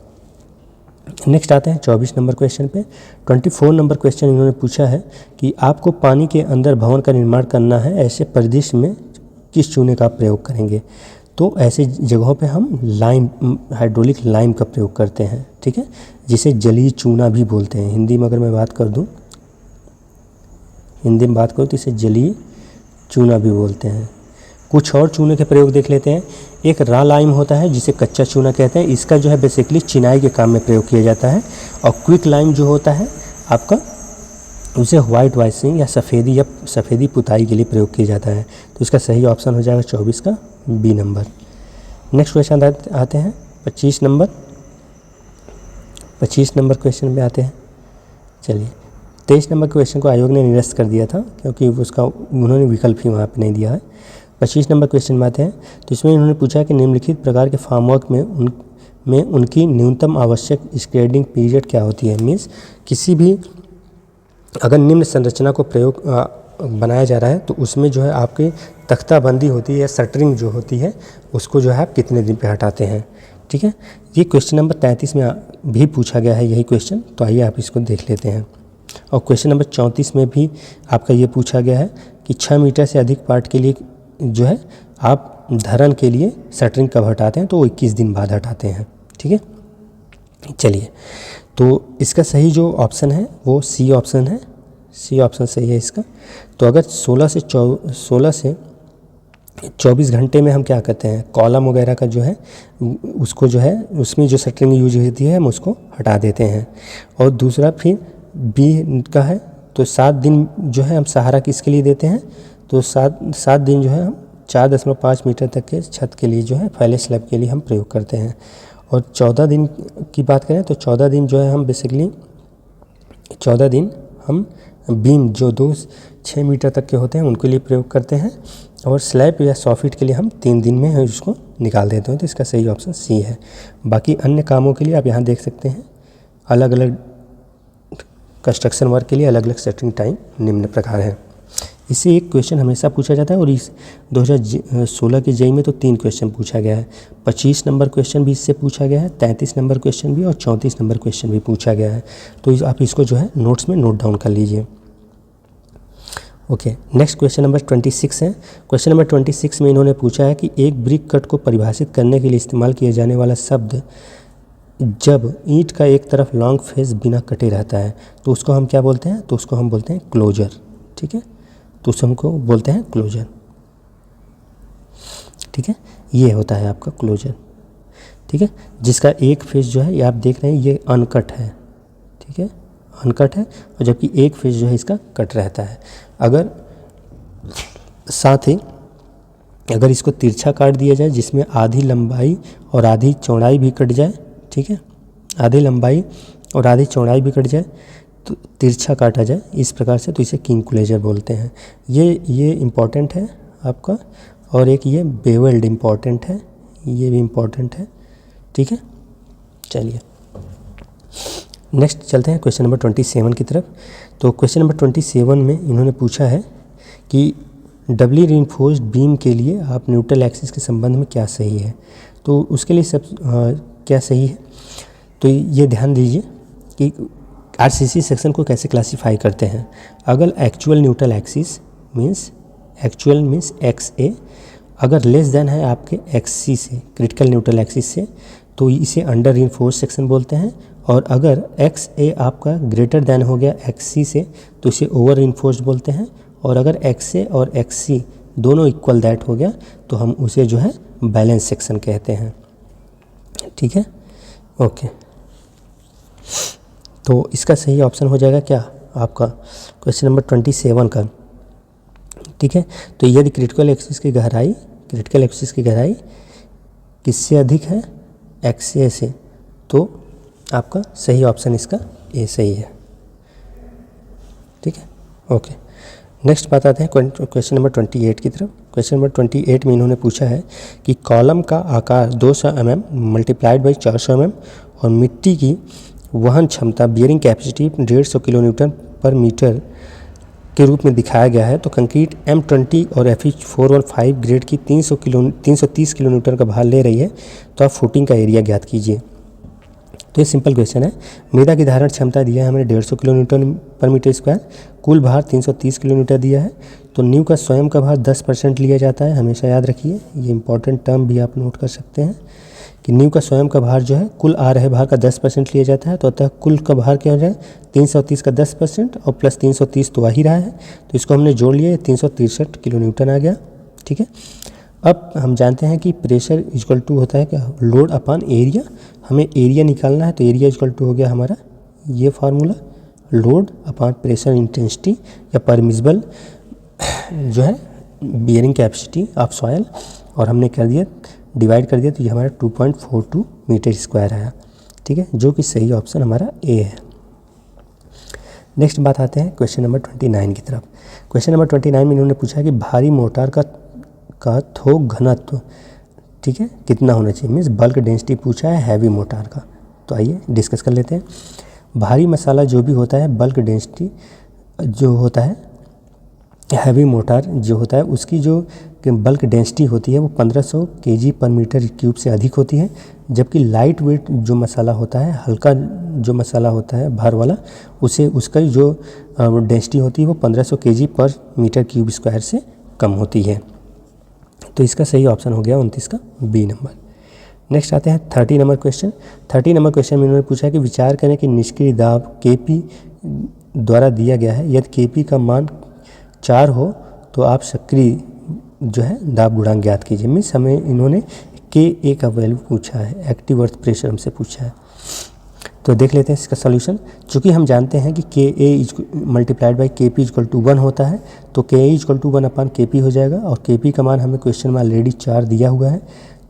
A: नेक्स्ट आते हैं 24 नंबर क्वेश्चन पे। 24 नंबर क्वेश्चन इन्होंने पूछा है कि आपको पानी के अंदर भवन का निर्माण करना है, ऐसे परिदृश्य में किस चूने का प्रयोग करेंगे। तो ऐसे जगहों पे हम लाइम, हाइड्रोलिक लाइम का प्रयोग करते हैं, ठीक है, जिसे जलीय चूना भी बोलते हैं। हिंदी में अगर मैं बात कर दूं, हिंदी में बात करूँ तो इसे जलीय चूना भी बोलते हैं। कुछ और चूने के प्रयोग देख लेते हैं। एक रॉ लाइम होता है जिसे कच्चा चूना कहते हैं, इसका जो है बेसिकली चिनाई के काम में प्रयोग किया जाता है। और क्विक लाइम जो होता है आपका, उसे वाइट वाइसिंग या सफ़ेदी पुताई के लिए प्रयोग किया जाता है। तो इसका सही ऑप्शन हो जाएगा 24 का बी नंबर। नेक्स्ट क्वेश्चन आते हैं 25 नंबर। 25 नंबर क्वेश्चन में आते हैं। चलिए 23 नंबर क्वेश्चन को आयोग ने निरस्त कर दिया था क्योंकि उसका उन्होंने विकल्प ही वहाँ पे नहीं दिया है। 25 नंबर क्वेश्चन में आते हैं। तो इसमें इन्होंने पूछा कि निम्नलिखित प्रकार के फार्मवर्क में उनकी न्यूनतम आवश्यक स्क्रेडिंग पीरियड क्या होती है। मीन्स किसी भी अगर निम्न संरचना को प्रयोग बनाया जा रहा है तो उसमें जो है आपकी तख्ताबंदी होती है या शटरिंग जो होती है उसको जो है आप कितने दिन पे हटाते हैं, ठीक है। ये क्वेश्चन नंबर 33 में भी पूछा गया है यही क्वेश्चन, तो आइए आप इसको देख लेते हैं। और क्वेश्चन नंबर 34 में भी आपका ये पूछा गया है कि 6 मीटर से अधिक पार्ट के लिए जो है आप धरन के लिए शटरिंग कब हटाते हैं, तो वो 21 दिन बाद हटाते हैं, ठीक है। चलिए, तो इसका सही जो ऑप्शन है वो सी ऑप्शन है, सी ऑप्शन सही है इसका। तो अगर 16 से 24 घंटे में हम क्या करते हैं, कॉलम वगैरह का जो है उसको जो है उसमें जो शटरिंग यूज होती है हम उसको हटा देते हैं। और दूसरा फिर बी का है, तो 7 दिन जो है हम सहारा किसके लिए देते हैं, तो 7 दिन जो है हम 4.5 मीटर तक के छत के लिए जो है फैले स्लैब के लिए हम प्रयोग करते हैं। और 14 दिन की बात करें तो 14 दिन जो है हम बेसिकली 14 दिन हम बीम जो 6 मीटर तक के होते हैं उनके लिए प्रयोग करते हैं। और स्लैब या सॉफिट के लिए हम 3 दिन में उसको निकाल देते हैं। तो इसका सही ऑप्शन सी है। बाकी अन्य कामों के लिए आप यहाँ देख सकते हैं, अलग अलग कंस्ट्रक्शन वर्क के लिए अलग अलग सेटिंग टाइम निम्न प्रकार है। इससे एक क्वेश्चन हमेशा पूछा जाता है और इस 2016 के जेईई में तो 3 क्वेश्चन पूछा गया है। 25 नंबर क्वेश्चन भी इससे पूछा गया है, 33 नंबर क्वेश्चन भी और 34 नंबर क्वेश्चन भी पूछा गया है। तो आप इसको जो है नोट्स में नोट डाउन कर लीजिए। ओके, नेक्स्ट क्वेश्चन नंबर 26 है। क्वेश्चन नंबर 26 में इन्होंने पूछा है कि एक ब्रिक कट को परिभाषित करने के लिए इस्तेमाल किया जाने वाला शब्द जब ईंट का एक तरफ लॉन्ग फेस बिना कटे रहता है तो उसको हम क्या बोलते हैं, तो उसको हम बोलते हैं क्लोजर, ठीक है। तो उसको हमको बोलते हैं क्लोजर, ठीक है। ये होता है आपका क्लोजर, ठीक है, जिसका एक फेस जो है ये आप देख रहे हैं ये अनकट है, ठीक है, अनकट है। और जबकि एक फेस जो है इसका कट रहता है। अगर साथ ही अगर इसको तिरछा काट दिया जाए जिसमें आधी लंबाई और आधी चौड़ाई भी कट जाए, ठीक है, आधी लंबाई और आधी चौड़ाई भी कट जाए तो तिरछा काटा जाए इस प्रकार से, तो इसे किंग क्लोजर बोलते हैं। ये इम्पॉर्टेंट है आपका। और एक ये बेवेल्ड इम्पॉर्टेंट है, ये भी इम्पॉर्टेंट है, ठीक है। चलिए नेक्स्ट चलते हैं क्वेश्चन नंबर 27 की तरफ। तो क्वेश्चन नंबर 27 में इन्होंने पूछा है कि डबली रीइंफोर्स्ड बीम के लिए आप न्यूट्रल एक्सिस के संबंध में क्या सही है। तो उसके लिए क्या सही है, तो ये ध्यान दीजिए कि आरसीसी सेक्शन को कैसे क्लासीफाई करते हैं। अगर actual neutral axis means x a अगर लेस देन है आपके एक्स सी से, क्रिटिकल न्यूट्रल एक्सिस से, तो इसे अंडर रीइंफोर्स्ड सेक्शन बोलते हैं। और अगर एक्स ए आपका ग्रेटर देन हो गया एक्स सी से तो इसे ओवर रीइंफोर्स्ड बोलते हैं। और अगर एक्स ए और एक्स सी दोनों इक्वल दैट हो गया तो हम उसे जो है बैलेंस सेक्शन कहते हैं, ठीक है। ओके, तो इसका सही ऑप्शन हो जाएगा क्या आपका क्वेश्चन नंबर 27 का, ठीक है। तो यदि क्रिटिकल एक्सिस की गहराई किससे अधिक है, एक्स ए से, तो आपका सही ऑप्शन इसका ए सही है, ठीक है। ओके, नेक्स्ट बात आते हैं क्वेश्चन नंबर 28 की तरफ। क्वेश्चन नंबर 28 में इन्होंने पूछा है कि कॉलम का आकार 200 mm मल्टीप्लाइड बाई 400 mm और मिट्टी की वहन क्षमता बियरिंग कैपेसिटी 150 किलो न्यूटन पर मीटर के रूप में दिखाया गया है, तो कंक्रीट M20 और Fe415 ग्रेड की 330 किलोमीटर का भार ले रही है, तो आप फुटिंग का एरिया ज्ञात कीजिए। तो ये सिंपल क्वेश्चन है। मृदा की धारण क्षमता दिया है हमें 150 किलोमीटर पर मीटर स्क्वायर, कुल भार 330 किलोमीटर दिया है। तो न्यू का स्वयं का भार 10% लिया जाता है, हमेशा याद रखिए, ये इंपॉर्टेंट टर्म भी आप नोट कर सकते हैं कि न्यू का स्वयं का भार जो है कुल आ रहे भार का 10% लिया जाता है। तो अतः कुल का भार क्या हो जाए 330 का 10% और प्लस 330 तो आ ही रहा है, तो इसको हमने जोड़ लिया, 363 किलो न्यूटन आ गया। ठीक है, अब हम जानते हैं कि प्रेशर इक्वल टू होता है क्या, लोड अपॉन एरिया। हमें एरिया निकालना है, तो एरिया इक्वल टू हो गया हमारा ये formula, load upon pressure intensity या परमिसिबल जो है बियरिंग कैपेसिटी ऑफ सॉयल, और हमने कर दिया डिवाइड कर दिया, तो ये हमारा 2.42 मीटर स्क्वायर आया। ठीक है, जो कि सही ऑप्शन हमारा ए है। नेक्स्ट बात आते हैं क्वेश्चन नंबर 29 की तरफ। क्वेश्चन नंबर 29 में इन्होंने पूछा कि भारी मोटार का थोक घनत्व, ठीक है, कितना होना चाहिए, मीन्स बल्क डेंसिटी पूछा है हैवी मोटार का। तो आइए डिस्कस कर लेते हैं। भारी मसाला जो भी होता है, बल्क डेंसिटी जो होता है, हैवी मोटार जो होता है, उसकी जो बल्क डेंसिटी होती है वो 1500 kg पर मीटर क्यूब से अधिक होती है। जबकि लाइट वेट जो मसाला होता है, हल्का जो मसाला होता है भार वाला, उसका जो डेंसिटी होती है वो 1500 kg पर मीटर क्यूब स्क्वायर से कम होती है। तो इसका सही ऑप्शन हो गया 29 का बी नंबर। नेक्स्ट आते हैं 30 नंबर क्वेश्चन। 30 नंबर क्वेश्चन में इन्होंने पूछा कि विचार करें कि निष्क्रिय दाब Kp द्वारा दिया गया है, यदि Kp का मान 4 हो तो आप सक्रिय जो है दाब गुणांक ज्ञात कीजिए। मीन्स हमें इन्होंने Ka का वैल्यू पूछा है, एक्टिव अर्थ प्रेशर हमसे पूछा है। तो देख लेते हैं इसका सॉल्यूशन। चूँकि हम जानते हैं कि Ka multiplied by Kp equal to 1 होता है, तो Ka equal to 1 upon Kp हो जाएगा, और Kp का मान हमें क्वेश्चन में ऑलरेडी 4 दिया हुआ है,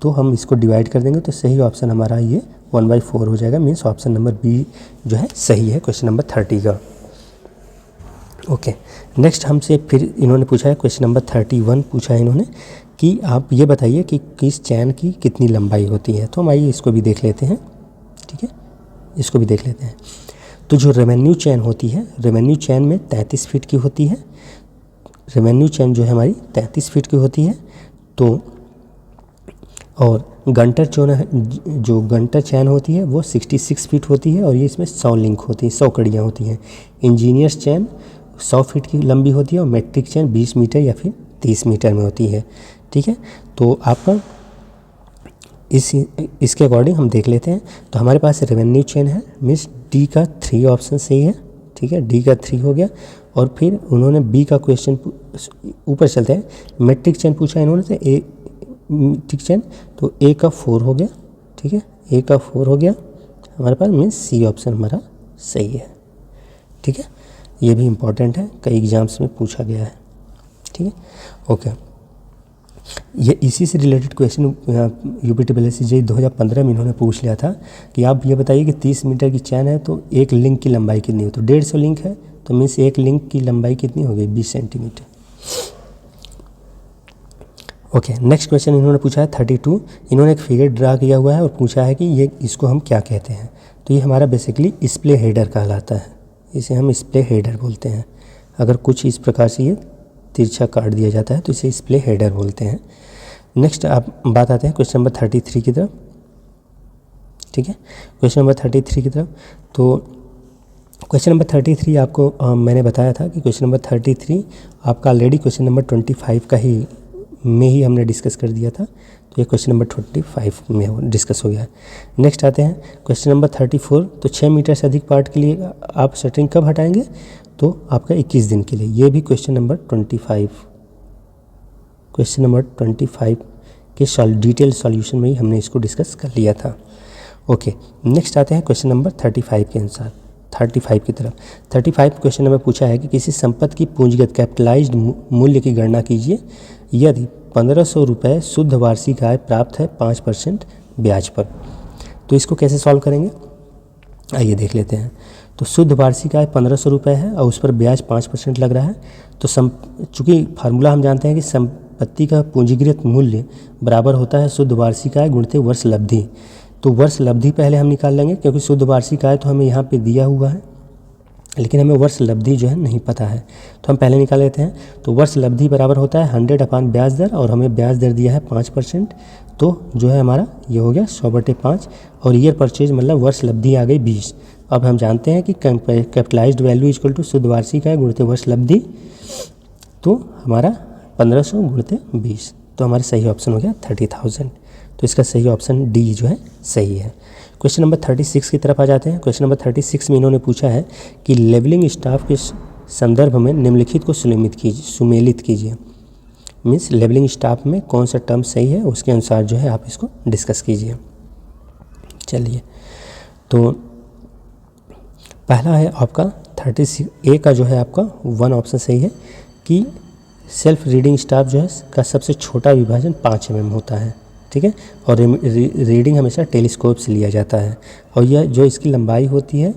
A: तो हम इसको डिवाइड कर देंगे, तो सही ऑप्शन हमारा ये 1/4 हो जाएगा। मीन्स ऑप्शन नंबर बी जो है सही है क्वेश्चन नंबर 30 का। ओके, नेक्स्ट हमसे फिर इन्होंने पूछा है क्वेश्चन नंबर 31 पूछा है इन्होंने कि आप ये बताइए कि किस चैन की कितनी लंबाई होती है। तो हम आइए इसको भी देख लेते हैं। ठीक है, इसको भी देख लेते हैं। तो जो रेवेन्यू चैन होती है, रेवेन्यू चैन में 33 फीट की होती है। रेवेन्यू चैन जो है हमारी 33 फीट की होती है। तो और गंटर जो गंटर चैन होती है वो 66 फीट होती है, और ये इसमें 100 लिंक होती है, 100 कड़ियाँ होती हैं। इंजीनियर्स चैन 100 फीट की लंबी होती है, और मैट्रिक चैन 20 मीटर या फिर 30 मीटर में होती है। ठीक है, तो आपका इसके अकॉर्डिंग हम देख लेते हैं। तो हमारे पास रेवेन्यू चैन है, मीन्स डी का 3 ऑप्शन सही है। ठीक है, डी का 3 हो गया। और फिर उन्होंने बी का क्वेश्चन ऊपर चलते हैं, मैट्रिक चैन पूछा इन्होंने, तो ए मैट्रिक चैन, तो ए का 4 हो गया। ठीक है, ए का 4 हो गया हमारे पास, मीन्स सी ऑप्शन हमारा सही है। ठीक है, ये भी इम्पॉर्टेंट है, कई एग्जाम्स में पूछा गया है। ठीक है, ओके, ये इसी से रिलेटेड क्वेश्चन UPTPSC 2015 में इन्होंने पूछ लिया था कि आप ये बताइए कि 30 मीटर की चैन है, तो एक लिंक की लंबाई कितनी हो, तो 150 लिंक है, तो मीन्स एक लिंक की लंबाई कितनी होगी 20 सेंटीमीटर। ओके, नेक्स्ट क्वेश्चन इन्होंने पूछा है 32। इन्होंने एक फिगर ड्रा किया हुआ है और पूछा है कि ये इसको हम क्या कहते हैं। तो ये हमारा बेसिकली स्प्ले हेडर कहलाता है, इसे हम स्प्ले हेडर बोलते हैं। अगर कुछ इस प्रकार से ये तिरछा काट दिया जाता है तो इसे स्प्ले हेडर बोलते हैं। नेक्स्ट आप बात आते हैं क्वेश्चन नंबर 33 की तरफ। ठीक है, क्वेश्चन नंबर 33 की तरफ। तो क्वेश्चन नंबर 33 आपको मैंने बताया था कि क्वेश्चन नंबर 33 आपका ऑलरेडी क्वेश्चन नंबर 25 का ही में ही हमने डिस्कस कर दिया था, तो ये क्वेश्चन नंबर 25 में डिस्कस हो गया। नेक्स्ट आते हैं क्वेश्चन नंबर 34। तो 6 मीटर से अधिक पार्ट के लिए आप शटरिंग कब हटाएंगे, तो आपका 21 दिन के लिए। ये भी क्वेश्चन नंबर 25 के डिटेल सॉल्यूशन में ही हमने इसको डिस्कस कर लिया था। ओके, नेक्स्ट आते हैं क्वेश्चन नंबर 35 के अनुसार 35 की तरफ। 35 क्वेश्चन नंबर पूछा है कि किसी संपत्ति की पूंजीगत कैपिटलाइज्ड मूल्य की गणना कीजिए यदि 1500 रुपये शुद्ध वार्षिक आय प्राप्त है 5% ब्याज पर। तो इसको कैसे सॉल्व करेंगे, आइए देख लेते हैं। तो शुद्ध वार्षिक आय 1500 रुपये है और उस पर ब्याज 5% लग रहा है। तो चूँकि फार्मूला हम जानते हैं कि संपत्ति का पूंजीगत मूल्य बराबर होता है शुद्ध वार्षिक आय गुणित वर्ष लब्धि। तो वर्ष लब्धि पहले हम निकाल लेंगे, क्योंकि शुद्ध वार्षिक आय तो हमें यहाँ पे दिया हुआ है लेकिन हमें वर्ष लब्धि जो है नहीं पता है, तो हम पहले निकाल लेते हैं। तो वर्ष लब्धि बराबर होता है 100 अपान ब्याज दर, और हमें ब्याज दर दिया है 5%, तो जो है हमारा ये हो गया 100/5, और ईयर परचेज मतलब वर्ष लब्धि आ गई 20। अब हम जानते हैं कि कैपिटलाइज्ड वैल्यू इक्वल टू शुद्ध वार्षिक है गुणित वर्ष लब्धि, तो हमारा 1500 गुणित 20, तो हमारा सही ऑप्शन हो गया 30,000। तो इसका सही ऑप्शन डी जो है सही है। क्वेश्चन नंबर 36 की तरफ आ जाते हैं। क्वेश्चन नंबर 36 में इन्होंने पूछा है कि लेवलिंग स्टाफ के संदर्भ में निम्नलिखित को सुमेलित कीजिए। मीन्स लेवलिंग स्टाफ में कौन सा टर्म सही है उसके अनुसार जो है आप इसको डिस्कस कीजिए। चलिए, तो पहला है आपका 36 ए का जो है आपका 1 ऑप्शन सही है कि सेल्फ रीडिंग स्टाफ जो है का सबसे छोटा विभाजन 5 mm होता है, ठीक है, और रीडिंग हमेशा टेलीस्कोप से लिया जाता है, और यह जो इसकी लंबाई होती है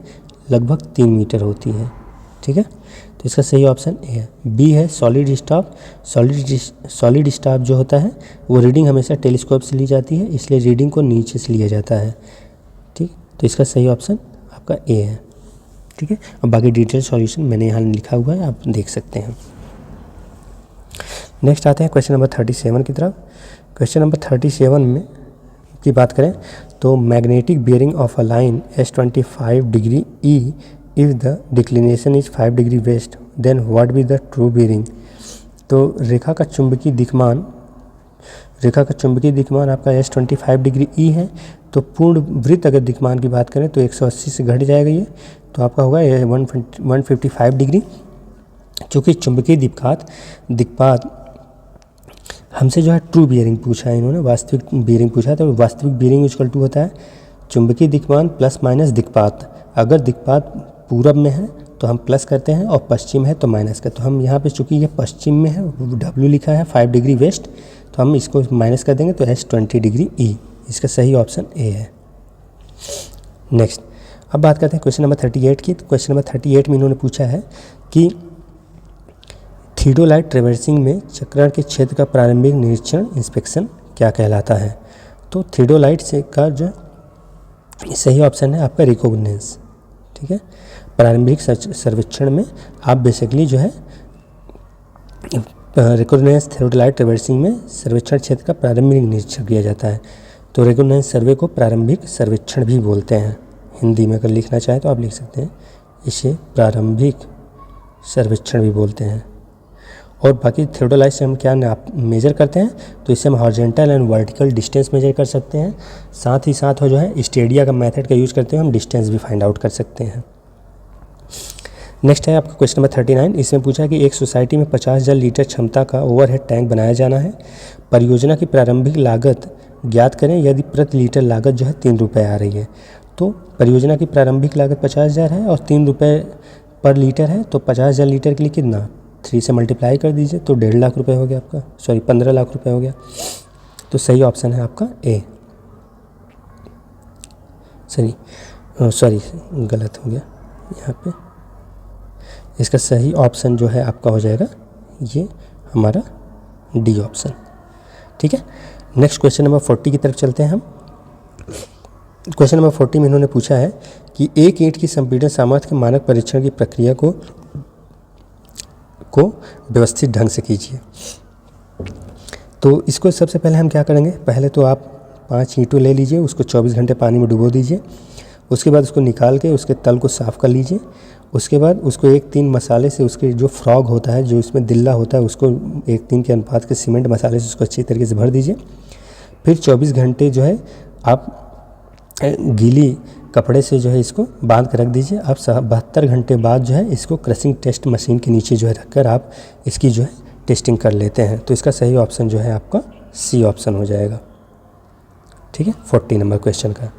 A: लगभग 3 मीटर होती है, ठीक है। तो इसका सही ऑप्शन ए है। बी है सॉलिड स्टाफ। सॉलिड स्टाफ जो होता है वो रीडिंग हमेशा टेलीस्कोप से ली जाती है, इसलिए रीडिंग को नीचे से लिया जाता है, ठीक। तो इसका सही ऑप्शन आपका ए है, ठीक है। और बाकी डिटेल सॉल्यूशन मैंने यहाँ लिखा हुआ है, आप देख सकते हैं। नेक्स्ट आते हैं क्वेश्चन नंबर 37 की तरफ। क्वेश्चन नंबर 37 में की बात करें तो magnetic bearing of a line S25 degree E if the declination is 5 degree west then what be the true bearing. तो रेखा का चुंबकीय दिक्मान आपका S25 डिग्री E है, तो पूर्ण वृत्त अगर दिक्मान की बात करें तो 180 से घट जाएगा ये, तो आपका होगा 155 डिग्री। चूँकि चुंबकीय दिक्पात हमसे जो है ट्रू बियरिंग पूछा है इन्होंने, वास्तविक बियरिंग पूछा है, तो वास्तविक बियरिंग इक्वल टू होता है चुंबकीय दिक्मान प्लस माइनस दिक्पात। अगर दिक्पात पूरब में है तो हम प्लस करते हैं और पश्चिम है तो माइनस करते हैं। तो हम यहाँ पे चूँकि ये पश्चिम में है, W लिखा है 5 डिग्री वेस्ट, तो हम इसको माइनस कर देंगे तो S20 डिग्री E। इसका सही ऑप्शन ए है। नेक्स्ट अब बात करते हैं क्वेश्चन नंबर 38 की। तो क्वेश्चन नंबर 38 में इन्होंने पूछा है कि थियोडोलाइट ट्रेवर्सिंग में चक्रण के क्षेत्र का प्रारंभिक निरीक्षण इंस्पेक्शन क्या कहलाता है। तो थियोडोलाइट से का जो सही ऑप्शन है आपका रिकॉग्निजेंस, ठीक है। प्रारंभिक सर्वेक्षण में आप बेसिकली जो है रिकॉग्निजेंस थियोडोलाइट ट्रेवर्सिंग में सर्वेक्षण क्षेत्र का प्रारंभिक निरीक्षण किया जाता है। तो रिकॉग्निजेंस सर्वे को प्रारंभिक सर्वेक्षण भी बोलते हैं। हिंदी में अगर लिखना चाहें तो आप लिख सकते हैं, इसे प्रारंभिक सर्वेक्षण भी बोलते हैं। और बाकी थियोडोलाइट से हम क्या मेजर करते हैं, तो इससे हम horizontal and vertical distance measure कर सकते हैं। साथ ही साथ जो है स्टेडिया का मेथड का यूज़ करते हुए हम डिस्टेंस भी फाइंड आउट कर सकते हैं। नेक्स्ट है आपका क्वेश्चन नंबर 39। इसमें पूछा है कि एक सोसाइटी में 50,000 लीटर क्षमता का ओवरहेड टैंक बनाया जाना है। परियोजना की प्रारंभिक लागत ज्ञात करें यदि प्रति लीटर लागत जो है 3 रुपये आ रही है। तो परियोजना की प्रारंभिक लागत 50,000 है और 3 रुपये पर लीटर है, तो 50,000 लीटर के लिए कितना 3 से मल्टीप्लाई कर दीजिए तो 1.5 लाख रुपये हो गया आपका, 15 लाख रुपये हो गया। तो सही ऑप्शन है आपका ए। गलत हो गया यहाँ पे। इसका सही ऑप्शन जो है आपका हो जाएगा ये हमारा डी ऑप्शन, ठीक है। नेक्स्ट क्वेश्चन नंबर 40 की तरफ चलते हैं हम। क्वेश्चन नंबर 40 में इन्होंने पूछा है कि एक ईंट की संपीड़न सामर्थ्य के मानक परीक्षण की प्रक्रिया को व्यवस्थित ढंग से कीजिए। तो इसको सबसे पहले हम क्या करेंगे, पहले तो आप 5 ईंटों ले लीजिए, उसको 24 घंटे पानी में डुबो दीजिए। उसके बाद उसको निकाल के उसके तल को साफ़ कर लीजिए। उसके बाद उसको 1-3 मसाले से उसके जो फ्रॉग होता है, जो इसमें दिल्ला होता है, उसको 1-3 के अनुपात के सीमेंट मसाले से उसको अच्छी तरीके से भर दीजिए। फिर 24 घंटे जो है आप गीली कपड़े से जो है इसको बांध कर रख दीजिए। आप 72 घंटे बाद जो है इसको क्रशिंग टेस्ट मशीन के नीचे जो है रखकर आप इसकी जो है टेस्टिंग कर लेते हैं। तो इसका सही ऑप्शन जो है आपका सी ऑप्शन हो जाएगा, ठीक है, 40 नंबर क्वेश्चन का।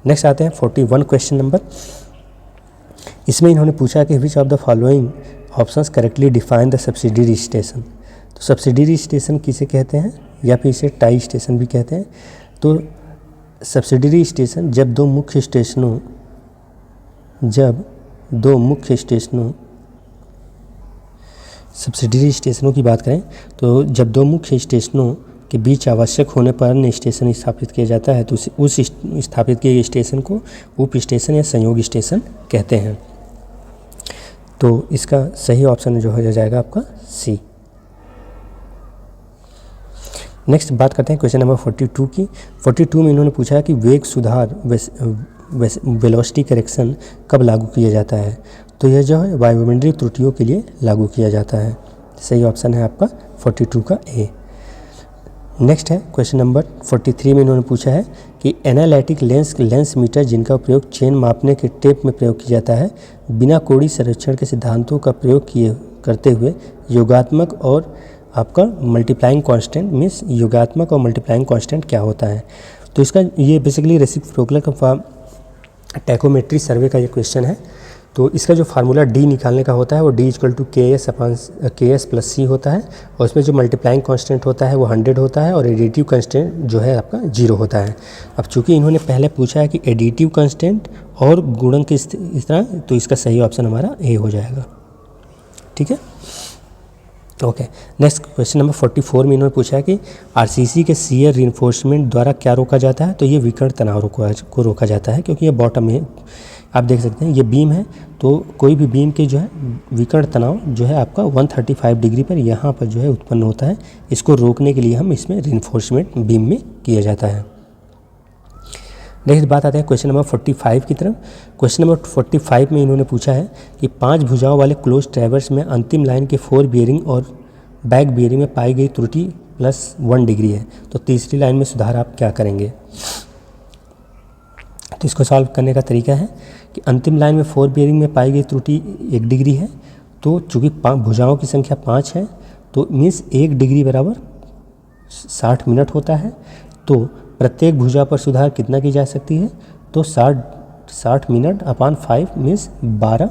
A: नेक्स्ट आते हैं 41 क्वेश्चन नंबर। इसमें इन्होंने पूछा कि which of the following options correctly define the subsidiary station. तो सब्सिडरी स्टेशन किसे कहते हैं, या फिर इसे टाई स्टेशन भी कहते हैं। तो सब्सिडरी स्टेशन जब दो मुख्य सब्सिडरी स्टेशनों की बात करें तो जब दो मुख्य स्टेशनों के बीच आवश्यक होने पर अन्य स्टेशन स्थापित किया जाता है तो उस स्थापित किए गए स्टेशन को उप स्टेशन या संयोग स्टेशन कहते हैं। तो इसका सही ऑप्शन जो हो जाएगा आपका सी। नेक्स्ट बात करते हैं क्वेश्चन नंबर 42 की। 42 में इन्होंने पूछा है कि वेग सुधार वेलोसिटी करेक्शन कब लागू किया जाता है। तो यह जो है वायुमंडलीय त्रुटियों के लिए लागू किया जाता है। सही ऑप्शन है आपका 42 का ए। नेक्स्ट है क्वेश्चन नंबर 43 में इन्होंने पूछा है कि एनालिटिक लेंस मीटर जिनका उपयोग चेन मापने के टेप में प्रयोग किया जाता है, बिना कोणीय संरक्षण के सिद्धांतों का प्रयोग करते हुए योगात्मक और आपका मल्टीप्लाइंग कांस्टेंट मीन्स योगात्मक और मल्टीप्लाइंग कांस्टेंट क्या होता है। तो इसका ये बेसिकली रेसिप्रोकल का टैकोमेट्री सर्वे का ये क्वेश्चन है। तो इसका जो फार्मूला डी निकालने का होता है वो डी इक्वल टू के एस प्लस सी होता है, और उसमें जो मल्टीप्लाइंग कांस्टेंट होता है वो 100 होता है और एडिटिव कांस्टेंट जो है आपका 0 होता है। अब चूंकि इन्होंने पहले पूछा है कि एडिटिव कांस्टेंट और गुणक इस तरह, तो इसका सही ऑप्शन हमारा ए हो जाएगा। ठीक है, ओके। नेक्स्ट क्वेश्चन नंबर 44 में इन्होंने पूछा है कि आरसीसी के शियर रिइंफोर्समेंट द्वारा क्या रोका जाता है। तो ये विकर्ण तनाव को रोका जाता है, क्योंकि ये बॉटम में आप देख सकते हैं ये बीम है, तो कोई भी बीम के जो है विकर्ण तनाव जो है आपका 135 डिग्री पर यहाँ पर जो है उत्पन्न होता है। इसको रोकने के लिए हम इसमें रिइंफोर्समेंट बीम में किया जाता है। नेक्स्ट बात आते हैं क्वेश्चन नंबर 45 की तरफ। क्वेश्चन नंबर 45 में इन्होंने पूछा है कि 5 भुजाओं वाले क्लोज ट्रैवर्स में अंतिम लाइन के 4 बियरिंग और बैक बियरिंग में पाई गई त्रुटि +1 डिग्री है, तो तीसरी लाइन में सुधार आप क्या करेंगे। तो इसको सॉल्व करने का तरीका है कि अंतिम लाइन में 4 बियरिंग में पाई गई त्रुटि 1 डिग्री है, तो चूँकि भुजाओं की संख्या 5 है तो मीन्स 1 डिग्री बराबर 60 मिनट होता है। तो प्रत्येक भुजा पर सुधार कितना की जा सकती है, तो 60 मिनट अपान 5 मीन्स 12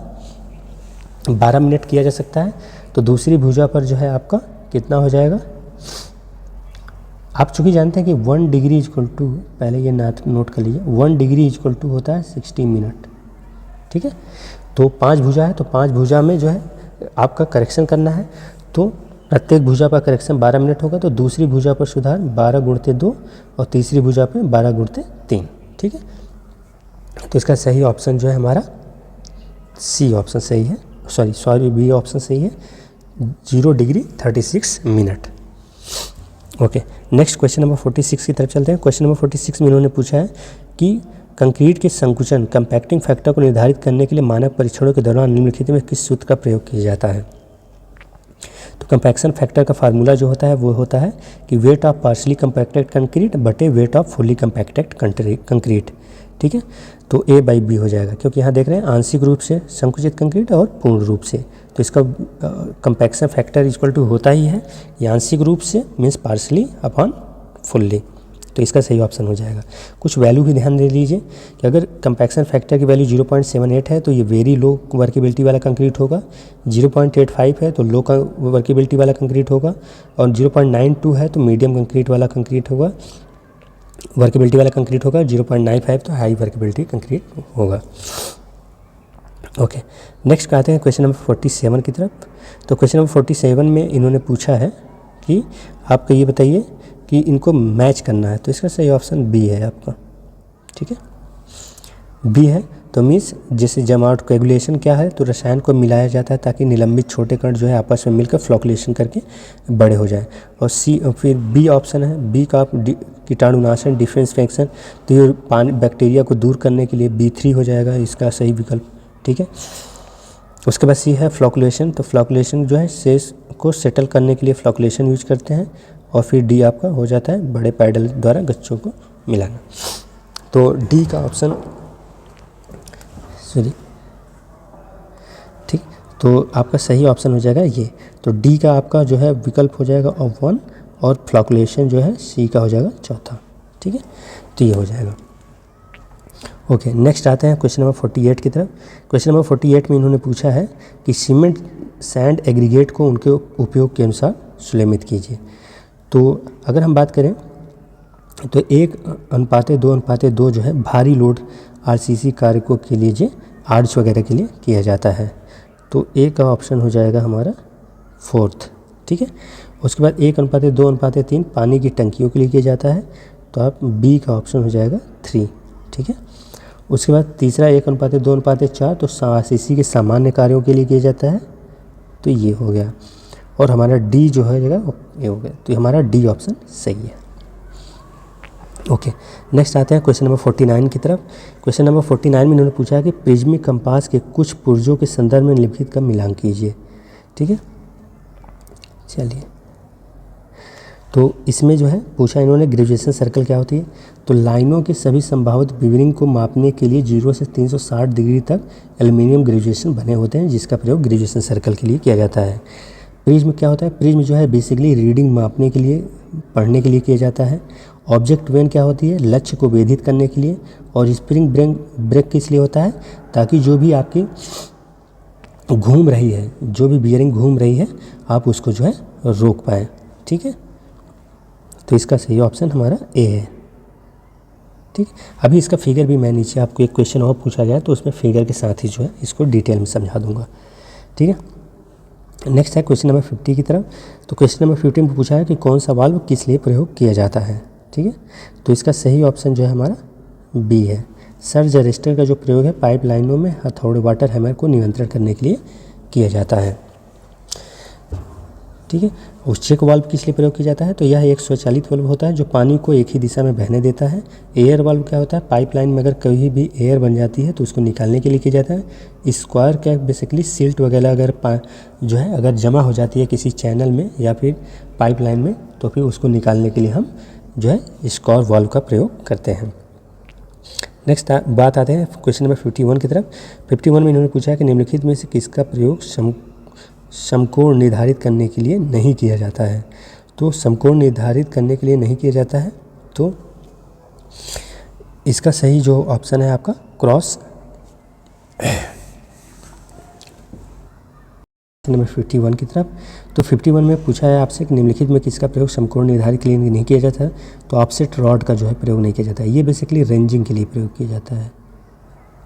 A: मिनट किया जा सकता है। तो दूसरी भुजा पर जो है आपका कितना हो जाएगा, आप चूँकि जानते हैं कि 1 डिग्री इक्वल टू, पहले ये नोट कर लीजिए, 1 डिग्री इक्वल टू होता है 60 मिनट। ठीक है, तो 5 भुजा है, तो 5 भुजा में जो है आपका करेक्शन करना है, तो प्रत्येक भुजा पर करेक्शन 12 मिनट होगा। तो दूसरी भुजा पर सुधार 12 × 2 और तीसरी भुजा पर 12 × 3। ठीक है, तो इसका सही ऑप्शन जो है हमारा सी ऑप्शन सही है, सॉरी बी ऑप्शन सही है, 0 degree 36 minute. Okay, next question number 46 की तरफ चलते हैं। क्वेश्चन नंबर 46 में इन्होंने पूछा है कि कंक्रीट के संकुचन कंपैक्टिंग फैक्टर को निर्धारित करने के लिए मानक परीक्षणों के दौरान निम्नलिखित में किस सूत्र का प्रयोग किया जाता है। तो कंपैक्शन फैक्टर का फार्मूला जो होता है वो होता है कि weight of partially compacted concrete बटे weight of fully compacted concrete. ठीक है, तो A/B हो जाएगा, क्योंकि यहाँ देख रहे हैं आंशिक रूप से संकुचित कंक्रीट और पूर्ण रूप से, तो इसका कंपैक्शन फैक्टर इक्वल टू होता ही है ये आंशिक रूप से मीन्स पार्शली अपॉन फुल्ली, तो इसका सही ऑप्शन हो जाएगा। कुछ वैल्यू भी ध्यान दे लीजिए कि अगर कंपैक्शन फैक्टर की वैल्यू 0.78 है तो ये वेरी लो वर्केबिलिटी वाला कंक्रीट होगा, 0.85 है तो लो वर्केबिलिटी वाला कंक्रीट होगा, और 0.92 है तो मीडियम कंक्रीट वाला कंक्रीट होगा, वर्केबिलिटी वाला कंक्रीट होगा, 0.95 तो हाई वर्केबिलिटी कंक्रीट होगा। ओके, नेक्स्ट आते हैं क्वेश्चन नंबर 47 की तरफ। तो क्वेश्चन नंबर 47 में इन्होंने पूछा है कि आपको ये बताइए कि इनको मैच करना है, तो इसका सही ऑप्शन बी है आपका। ठीक है, बी है, तो मीन्स जैसे जमावट कोएगुलेशन क्या है, तो रसायन को मिलाया जाता है ताकि निलंबित छोटे कण जो है आपस में मिलकर फ्लोकुलेशन करके बड़े हो जाए। और सी फिर बी ऑप्शन है, बी का कीटाणुनाशन डिसइंफेक्शन, तो ये पानी बैक्टीरिया को दूर करने के लिए B3 हो जाएगा इसका सही विकल्प। ठीक है, उसके बाद सी है फ्लोकुलेशन, तो फ्लोकुलेशन जो है शेष को सेटल करने के लिए फ्लोकुलेशन यूज करते हैं। और फिर डी आपका हो जाता है बड़े पैडल द्वारा गच्चों को मिलाना, तो डी का ऑप्शन सॉरी ठीक, तो आपका सही ऑप्शन हो जाएगा ये, तो डी का आपका जो है विकल्प हो जाएगा ऑफ 1, और फ्लोकुलेशन जो है सी का हो जाएगा चौथा। ठीक है, तो ये हो जाएगा। ओके, नेक्स्ट आते हैं क्वेश्चन नंबर 48 की तरफ। क्वेश्चन नंबर 48 में इन्होंने पूछा है कि सीमेंट सैंड एग्रीगेट को उनके उपयोग के अनुसार सुलेमित कीजिए। तो अगर हम बात करें तो 1:2:2 जो है भारी लोड आरसीसी कार्यों के लिए जो आर्च वगैरह के लिए किया जाता है, तो ए का ऑप्शन हो जाएगा हमारा 4th। ठीक है, उसके बाद 1:2:3 पानी की टंकियों के लिए किया जाता है, तो आप बी का ऑप्शन हो जाएगा 3। ठीक है, उसके बाद तीसरा 1:2:4, तो आरसीसी के सामान्य कार्यों के लिए किया जाता है, तो ये हो गया। और हमारा डी जो है जगह ये हो गया, तो हमारा डी ऑप्शन सही है। ओके, नेक्स्ट आते हैं क्वेश्चन नंबर 49 की तरफ। क्वेश्चन नंबर 49 में इन्होंने पूछा है कि प्रिज्मिक कंपास के कुछ पुर्जों के संदर्भ में निम्नलिखित का मिलान कीजिए। ठीक है, चलिए, तो इसमें जो है पूछा इन्होंने ग्रेजुएशन सर्कल क्या होती है। तो लाइनों के सभी संभावित विवरिंग को मापने के लिए 0 से 360 डिग्री तक एल्युमिनियम ग्रेजुएशन बने होते हैं, जिसका प्रयोग ग्रेजुएशन सर्कल के लिए किया जाता है। प्रिज्म क्या होता है, प्रिज्म जो है बेसिकली रीडिंग मापने के लिए, पढ़ने के लिए किया जाता है। ऑब्जेक्ट वेन क्या होती है, लक्ष्य को वेधित करने के लिए। और स्प्रिंग ब्रेक किस लिए होता है, ताकि जो भी आपकी घूम रही है, जो भी बियरिंग घूम रही है, आप उसको जो है रोक पाएँ। ठीक है, तो इसका सही ऑप्शन हमारा ए है। ठीक, अभी इसका फिगर भी मैं नीचे आपको एक क्वेश्चन और पूछा गया तो उसमें फिगर के साथ ही जो है इसको डिटेल में समझा दूंगा। ठीक है, नेक्स्ट है क्वेश्चन नंबर 50 की तरफ। तो क्वेश्चन नंबर 50 में पूछा है कि कौन सा वाल्व किस लिए प्रयोग किया जाता है। ठीक है, तो इसका सही ऑप्शन जो है हमारा बी है। सर्ज अरेस्टर का जो प्रयोग है पाइप लाइनों में हथौड़े वाटर हैमर को नियंत्रण करने के लिए किया जाता है। ठीक है, उस चेक वाल्व किस लिए प्रयोग किया जाता है, तो यह एक स्वचालित वाल्व होता है जो पानी को एक ही दिशा में बहने देता है। एयर वाल्व क्या होता है, पाइपलाइन में अगर कहीं भी एयर बन जाती है तो उसको निकालने के लिए किया जाता है। स्क्वायर क्या बेसिकली सिल्ट वगैरह अगर जो है अगर जमा हो जाती है किसी चैनल में या फिर पाइपलाइन में, तो फिर उसको निकालने के लिए हम जो है स्क्वायर वाल्व का प्रयोग करते हैं। नेक्स्ट बात आते हैं क्वेश्चन नंबर 51 की तरफ। 51 में इन्होंने पूछा है कि निम्नलिखित में से किसका प्रयोग समकोण निर्धारित करने के लिए नहीं किया जाता है। तो समकोण निर्धारित करने के लिए नहीं किया जाता है, तो इसका सही जो ऑप्शन है आपका क्रॉस नंबर 51 की तरफ। तो 51 में पूछा है आपसे कि निम्नलिखित में किसका प्रयोग समकोण निर्धारित के लिए नहीं किया जाता है। तो ऑफसेट रॉड का जो है प्रयोग नहीं किया जाता है। ये बेसिकली रेंजिंग के लिए प्रयोग किया जाता है,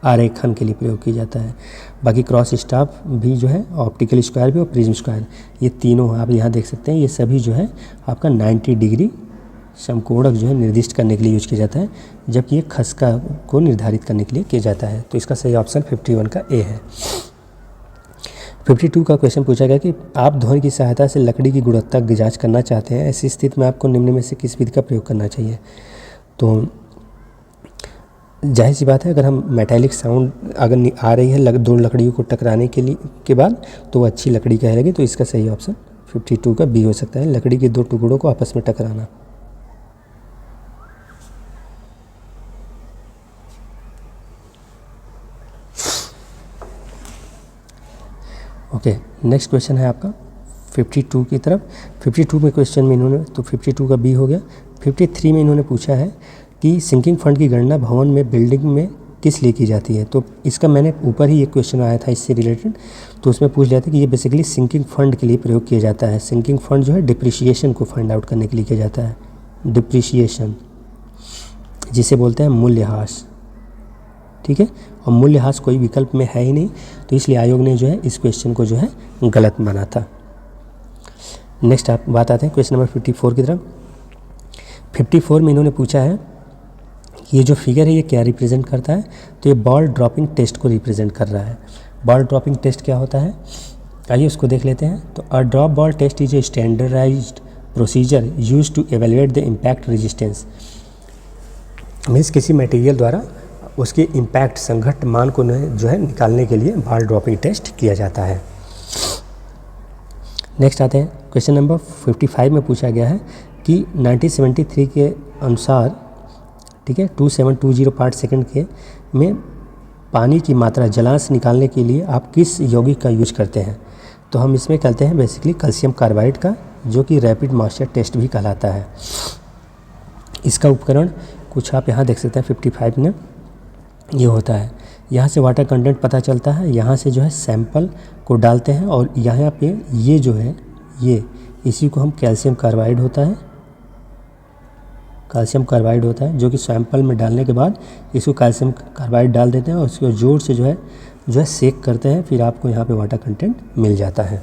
A: आरेखन के लिए प्रयोग किया जाता है। बाकी क्रॉस स्टाफ भी जो है, ऑप्टिकल स्क्वायर भी और प्रिज्म स्क्वायर, ये तीनों आप यहाँ देख सकते हैं, ये सभी जो है आपका 90 डिग्री समकोणक जो है निर्दिष्ट करने के लिए यूज किया जाता है, जबकि ये खसका को निर्धारित करने के लिए किया जाता है। तो इसका सही ऑप्शन 51 का ए है। 52 का क्वेश्चन पूछा गया कि आप ध्वनि की सहायता से लकड़ी की गुणवत्ता की जाँच करना चाहते हैं, ऐसी स्थिति में आपको निम्न में से किस विधि का प्रयोग करना चाहिए। तो जाहिर सी बात है, अगर हम मेटालिक साउंड अगर आ रही है दो लकड़ियों को टकराने के बाद, तो वो अच्छी लकड़ी कहलाएगी। तो इसका सही ऑप्शन 52 का बी हो सकता है, लकड़ी के दो टुकड़ों को आपस में टकराना। ओके, नेक्स्ट क्वेश्चन है आपका 52 की तरफ। 52 में क्वेश्चन में इन्होंने, तो 52 का बी हो गया। 53 में इन्होंने पूछा है कि सिंकिंग फंड की गणना भवन में बिल्डिंग में किस लिए की जाती है। तो इसका मैंने ऊपर ही एक क्वेश्चन आया था इससे रिलेटेड, तो उसमें पूछ लिया था कि ये बेसिकली सिंकिंग फंड के लिए प्रयोग किया जाता है। सिंकिंग फंड जो है डिप्रिशिएशन को फाइंड आउट करने के लिए किया जाता है, डिप्रिशिएशन जिसे बोलते हैं मूल्यह्रास। ठीक है, और मूल्यह्रास कोई विकल्प में है ही नहीं, तो इसलिए आयोग ने जो है इस क्वेश्चन को जो है गलत माना था। नेक्स्ट आप बात आते हैं क्वेश्चन नंबर 54 की तरफ। 54 में इन्होंने पूछा है ये जो फिगर है ये क्या रिप्रेजेंट करता है। तो ये बॉल ड्रॉपिंग टेस्ट को रिप्रेजेंट कर रहा है। बॉल ड्रॉपिंग टेस्ट क्या होता है, आइए उसको देख लेते हैं। तो a drop ball test is a standardised procedure used to evaluate the impact resistance. Means किसी मटेरियल द्वारा उसके इम्पैक्ट संघट्ट मान को जो है निकालने के लिए बॉल ड्रॉपिंग टेस्ट किया जाता है। नेक्स्ट आते हैं क्वेश्चन नंबर 55 में पूछा गया है कि 1973 के अनुसार, ठीक है, 2720 पार्ट सेकंड के में पानी की मात्रा जलांश निकालने के लिए आप किस यौगिक का यूज करते हैं। तो हम इसमें करते हैं बेसिकली कैल्शियम कार्बाइड का, जो कि रैपिड मॉइस्चर टेस्ट भी कहलाता है। इसका उपकरण कुछ आप यहाँ देख सकते हैं 55 में ये होता है। यहाँ से वाटर कंटेंट पता चलता है, यहाँ से जो है सैंपल को डालते हैं और यहाँ पे ये जो है ये इसी को हम कैल्शियम कार्बाइड होता है, कैल्शियम कार्बाइड होता है, जो कि सैंपल में डालने के बाद इसको कैल्शियम कार्बाइड डाल देते हैं और उसको जोर से जो है सेक करते हैं, फिर आपको यहाँ पे वाटर कंटेंट मिल जाता है।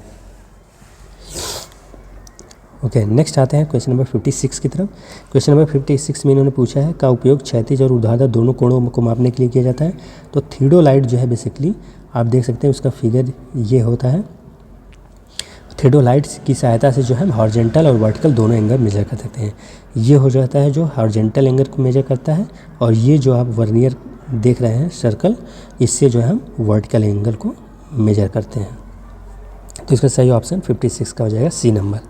A: ओके, नेक्स्ट आते हैं क्वेश्चन नंबर 56 की तरफ। क्वेश्चन नंबर 56 में इन्होंने पूछा है का उपयोग क्षैतिज और ऊर्ध्वाधर दोनों कोणों को मापने के लिए किया जाता है। तो थियोडोलाइट जो है बेसिकली आप देख सकते हैं उसका फिगर ये होता है। थियोडोलाइट्स की सहायता से जो है हॉरिजॉन्टल और वर्टिकल दोनों एंगल मेजर कर सकते हैं। ये हो जाता है जो हॉरिजॉन्टल एंगल को मेजर करता है, और ये जो आप वर्नियर देख रहे हैं सर्कल, इससे जो है हम वर्टिकल एंगल को मेजर करते हैं। तो इसका सही ऑप्शन 56 का हो जाएगा C number.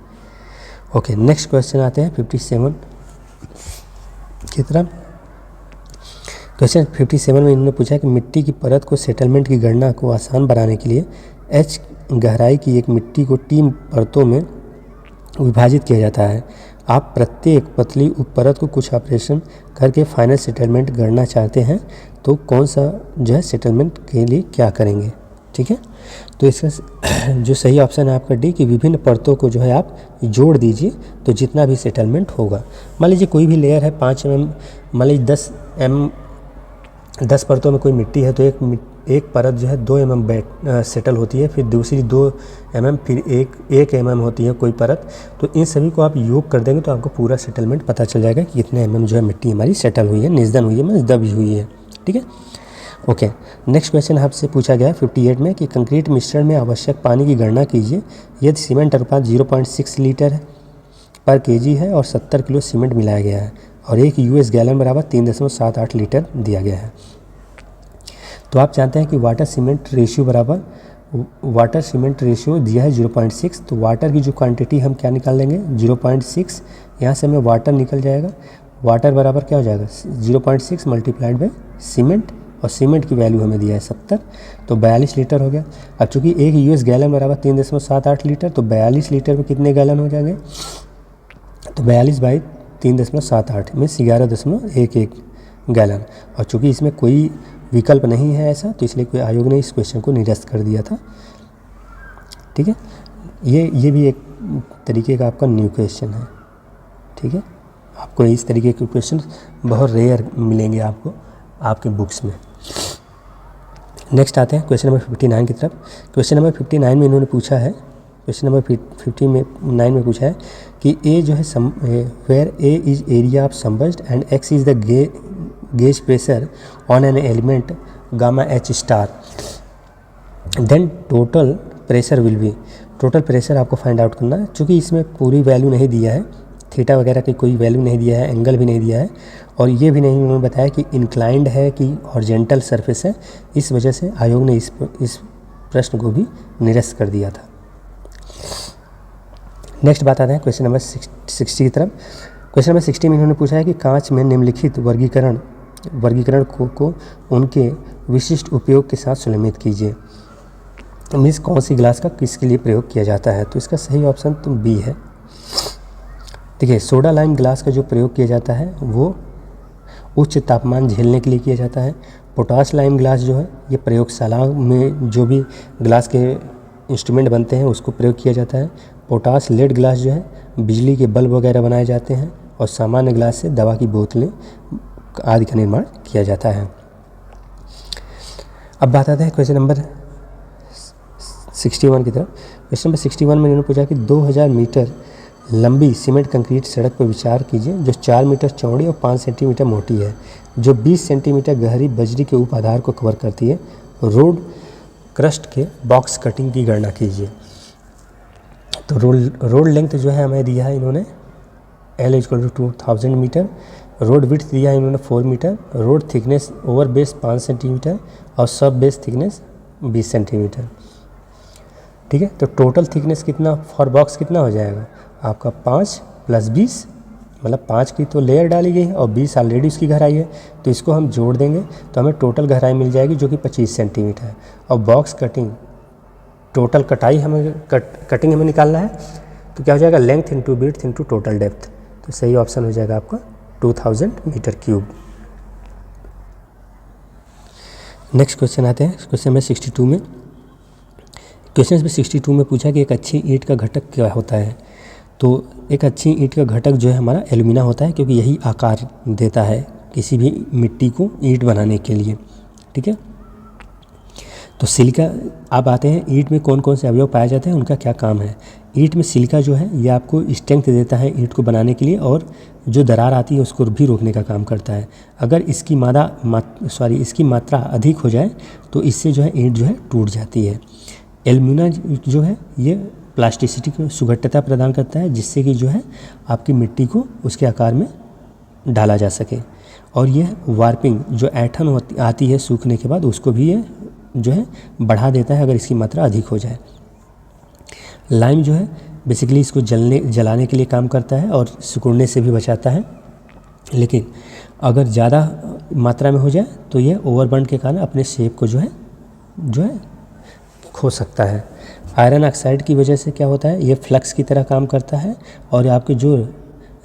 A: Okay, next question आते हैं 57 की तरफ। क्वेश्चन 57 में इन्होंने पूछा कि मिट्टी की परत को सेटलमेंट की गणना को आसान बनाने के लिए एच गहराई की एक मिट्टी को 3 परतों में विभाजित किया जाता है। आप प्रत्येक पतली उप परत को कुछ ऑपरेशन करके फाइनल सेटलमेंट गणना चाहते हैं, तो कौन सा जो है सेटलमेंट के लिए क्या करेंगे। ठीक है, तो इसका जो सही ऑप्शन है आपका डी कि विभिन्न परतों को जो है आप जोड़ दीजिए तो जितना भी सेटलमेंट होगा। मान लीजिए कोई भी लेयर है 5 mm, मान लीजिए 10 परतों में कोई मिट्टी है, तो एक परत जो है 2 mm सेटल होती है, फिर दूसरी 2 mm, फिर 1 mm होती है कोई परत। तो इन सभी को आप योग कर देंगे तो आपको पूरा सेटलमेंट पता चल जाएगा कि कितने mm जो है मिट्टी हमारी सेटल हुई है, निस्दन हुई है, मतलब दबी हुई है। ठीक है, ओके, नेक्स्ट क्वेश्चन आपसे पूछा गया है 58 में कि कंक्रीट मिश्रण में आवश्यक पानी की गणना कीजिए यदि सीमेंट अनुपात 0.6 लीटर पर केजी है और 70 किलो सीमेंट मिलाया गया है और 1 US गैलन बराबर 3.78 लीटर दिया गया है। तो आप जानते हैं कि वाटर सीमेंट रेशियो दिया है 0.6, तो वाटर की जो क्वांटिटी हम क्या निकाल लेंगे 0.6, यहाँ से हमें वाटर निकल जाएगा। वाटर बराबर क्या हो जाएगा 0.6 मल्टीप्लाइड बाई सीमेंट, और सीमेंट की वैल्यू हमें दिया है 70, तो 42 लीटर हो गया। अब चूँकि 1 US गैलन बराबर 3.78 लीटर, तो 42 लीटर में कितने गैलन हो जाएंगे, तो 42 बाई 3.78 मीन्स 11.11 गैलन। और चूँकि इसमें कोई विकल्प नहीं है ऐसा, तो इसलिए कोई आयोग ने इस क्वेश्चन को निरस्त कर दिया था। ठीक है, ये भी एक तरीके का आपका न्यू क्वेश्चन है। ठीक है, आपको इस तरीके के क्वेश्चन बहुत रेयर मिलेंगे आपको आपके बुक्स में। नेक्स्ट आते हैं क्वेश्चन नंबर 59 की तरफ। क्वेश्चन नंबर 59 में इन्होंने पूछा है, क्वेश्चन नंबर 59 में पूछा है कि ए जो है where A is area of submerged and X is the gauge pressure on an element gamma H star, then total pressure will be. Total pressure आपको फाइंड आउट करना है। चूँकि इसमें पूरी वैल्यू नहीं दिया है, थीटा वगैरह की कोई वैल्यू नहीं दिया है, एंगल भी नहीं दिया है, और ये भी नहीं उन्होंने बताया कि इंक्लाइंड है कि हॉरिजॉन्टल सरफेस है। इस वजह से आयोग ने इस प्रश्न को भी निरस्त कर दिया था। नेक्स्ट बात आते हैं क्वेश्चन नंबर 60 की तरफ। क्वेश्चन नंबर 60 में इन्होंने पूछा है कि कांच में निम्नलिखित वर्गीकरण को उनके विशिष्ट उपयोग के साथ सुनिश्चित कीजिए। तो मीन्स कौन सी ग्लास का किसके लिए प्रयोग किया जाता है, तो इसका सही ऑप्शन तो बी है। देखिए, सोडा लाइम ग्लास का जो प्रयोग किया जाता है वो उच्च तापमान झेलने के लिए किया जाता है। पोटाश लाइम ग्लास जो है ये प्रयोगशाला में जो भी ग्लास के इंस्ट्रूमेंट बनते हैं उसको प्रयोग किया जाता है। पोटाश लेड ग्लास जो है बिजली के बल्ब वगैरह बनाए जाते हैं, और सामान्य ग्लास से दवा की बोतलें आदि का निर्माण किया जाता है। अब बात आते हैं क्वेश्चन नंबर 61 की तरफ। क्वेश्चन नंबर 61 में इन्होंने पूछा कि 2000 मीटर लंबी सीमेंट कंक्रीट सड़क पर विचार कीजिए जो 4 मीटर चौड़ी और 5 सेंटीमीटर मोटी है, जो 20 सेंटीमीटर गहरी बजरी के उप आधार को कवर करती है। रोड क्रस्ट के बॉक्स कटिंग की गणना कीजिए। तो रोड लेंथ जो है हमें दिया है इन्होंने L = 2000 मीटर, रोड विड्थ दिया है इन्होंने 4 metre, road thickness over base 5 centimetre और सब बेस थिकनेस 20 सेंटीमीटर। ठीक है, तो टोटल थिकनेस कितना फॉर बॉक्स कितना हो जाएगा आपका 5 + 20, मतलब 5 की तो लेयर डाली गई है और 20 ऑलरेडी उसकी गहराई है, तो इसको हम जोड़ देंगे तो हमें टोटल गहराई मिल जाएगी जो कि 25 सेंटीमीटर है। और बॉक्स कटिंग टोटल कटिंग हमें निकालना है, तो क्या हो जाएगा length into width into total depth, तो सही ऑप्शन हो जाएगा आपका 2000 मीटर क्यूब। नेक्स्ट क्वेश्चन आते हैं क्वेश्चन नंबर 62 में। क्वेश्चन नंबर 62 में पूछा कि एक अच्छी ईंट का घटक क्या होता है। तो एक अच्छी ईंट का घटक जो है हमारा एल्यूमिना होता है, क्योंकि यही आकार देता है किसी भी मिट्टी को ईंट बनाने के लिए। ठीक है, तो सिलिका। अब आते हैं ईंट में कौन कौन से अवयव पाए जाते हैं, उनका क्या काम है। ईंट में सिलिका जो है ये आपको स्ट्रेंथ देता है ईंट को बनाने के लिए, और जो दरार आती है उसको भी रोकने का काम करता है। अगर इसकी मात्रा अधिक हो जाए तो इससे जो है ईंट जो है टूट जाती है। एल्यूमिना जो है ये प्लास्टिसिटी को सुघट्यता प्रदान करता है, जिससे कि जो है आपकी मिट्टी को उसके आकार में ढाला जा सके। और यह वार्पिंग जो ऐंठन आती है सूखने के बाद उसको भी ये जो है बढ़ा देता है अगर इसकी मात्रा अधिक हो जाए। लाइम जो है बेसिकली इसको जलाने के लिए काम करता है और सिकुड़ने से भी बचाता है, लेकिन अगर ज़्यादा मात्रा में हो जाए तो ये ओवरबर्न के कारण अपने शेप को जो है खो सकता है। आयरन ऑक्साइड की वजह से क्या होता है, ये फ्लक्स की तरह काम करता है और आपके जो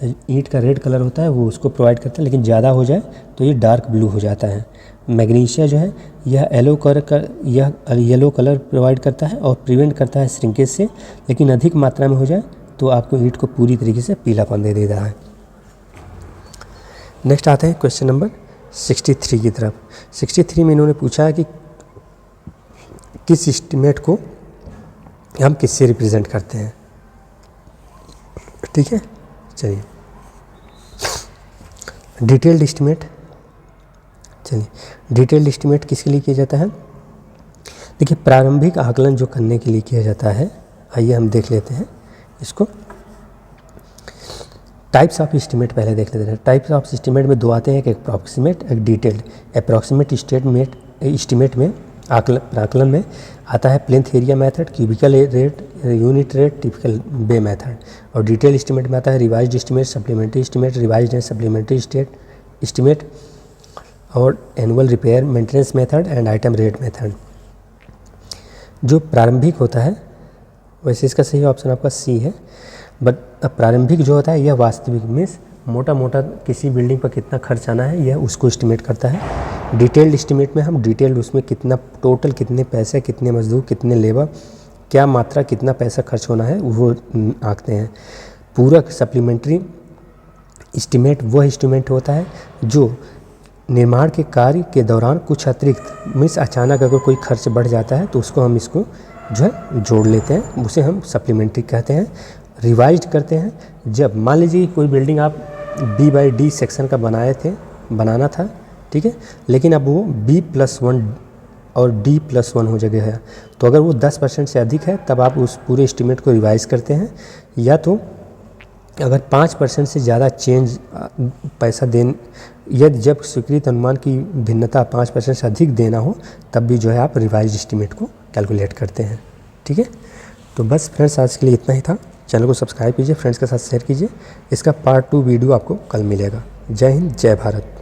A: ईंट का रेड कलर होता है वो उसको प्रोवाइड करता है, लेकिन ज़्यादा हो जाए तो ये डार्क ब्लू हो जाता है। मैग्नीशिया जो है यह येलो कलर प्रोवाइड करता है और प्रिवेंट करता है श्रिंकेज से, लेकिन अधिक मात्रा में हो जाए तो आपको ईंट को पूरी तरीके से पीलापन दे देता है। नेक्स्ट आते हैं क्वेश्चन नंबर 63 की तरफ। 63 में इन्होंने पूछा है कि किस एस्टीमेट को हम किससे रिप्रेजेंट करते हैं। ठीक है, चलिए डिटेल्ड एस्टीमेट। चलिए डिटेल्ड एस्टीमेट किसके लिए किया जाता है। देखिए प्रारंभिक आकलन जो करने के लिए किया जाता है, आइए हम देख लेते हैं इसको। टाइप्स ऑफ एस्टीमेट पहले देख लेते हैं। टाइप्स ऑफ एस्टीमेट में दो आते हैं, एक अप्रॉक्सीमेट एक डिटेल्ड। अप्रॉक्सीमेट एस्टीमेट में आकलन में आता है plinth area method, cubical rate, unit rate, typical bay method. और डिटेल एस्टीमेट में आता है revised estimate, supplementary estimate, revised and supplementary estimate, और annual repair maintenance method and item rate method. जो प्रारंभिक होता है, वैसे इसका सही ऑप्शन आपका सी है, बट प्रारंभिक जो होता है यह वास्तविक मीन्स मोटा मोटा किसी बिल्डिंग पर कितना खर्च आना है यह उसको एस्टीमेट करता है। डिटेल्ड एस्टीमेट में हम डिटेल्ड उसमें कितना टोटल कितने पैसे, कितने मजदूर, कितने लेबर, क्या मात्रा, कितना पैसा खर्च होना है वो आंकते हैं। पूरक सप्लीमेंट्री एस्टीमेट वह एस्टीमेट होता है जो निर्माण के कार्य के दौरान कुछ अतिरिक्त मीन्स अचानक अगर कोई खर्च बढ़ जाता है तो उसको हम इसको जो है जोड़ लेते हैं, उसे हम सप्लीमेंट्री कहते हैं। रिवाइज्ड करते हैं जब मान लीजिए कोई बिल्डिंग आप B/D सेक्शन का बनाना था, ठीक है, लेकिन अब वो B+1 और D+1 हो गया है, तो अगर वो 10% से अधिक है तब आप उस पूरे एस्टीमेट को रिवाइज करते हैं। या तो अगर 5% से ज़्यादा चेंज पैसा यदि जब स्वीकृत अनुमान की भिन्नता 5% से अधिक देना हो तब भी जो है आप रिवाइज एस्टीमेट को कैलकुलेट करते हैं। ठीक है, तो बस फ्रेंड्स आज के लिए इतना ही था। चैनल को सब्सक्राइब कीजिए, फ्रेंड्स के साथ शेयर कीजिए। इसका पार्ट 2 वीडियो आपको कल मिलेगा। जय हिंद, जय भारत।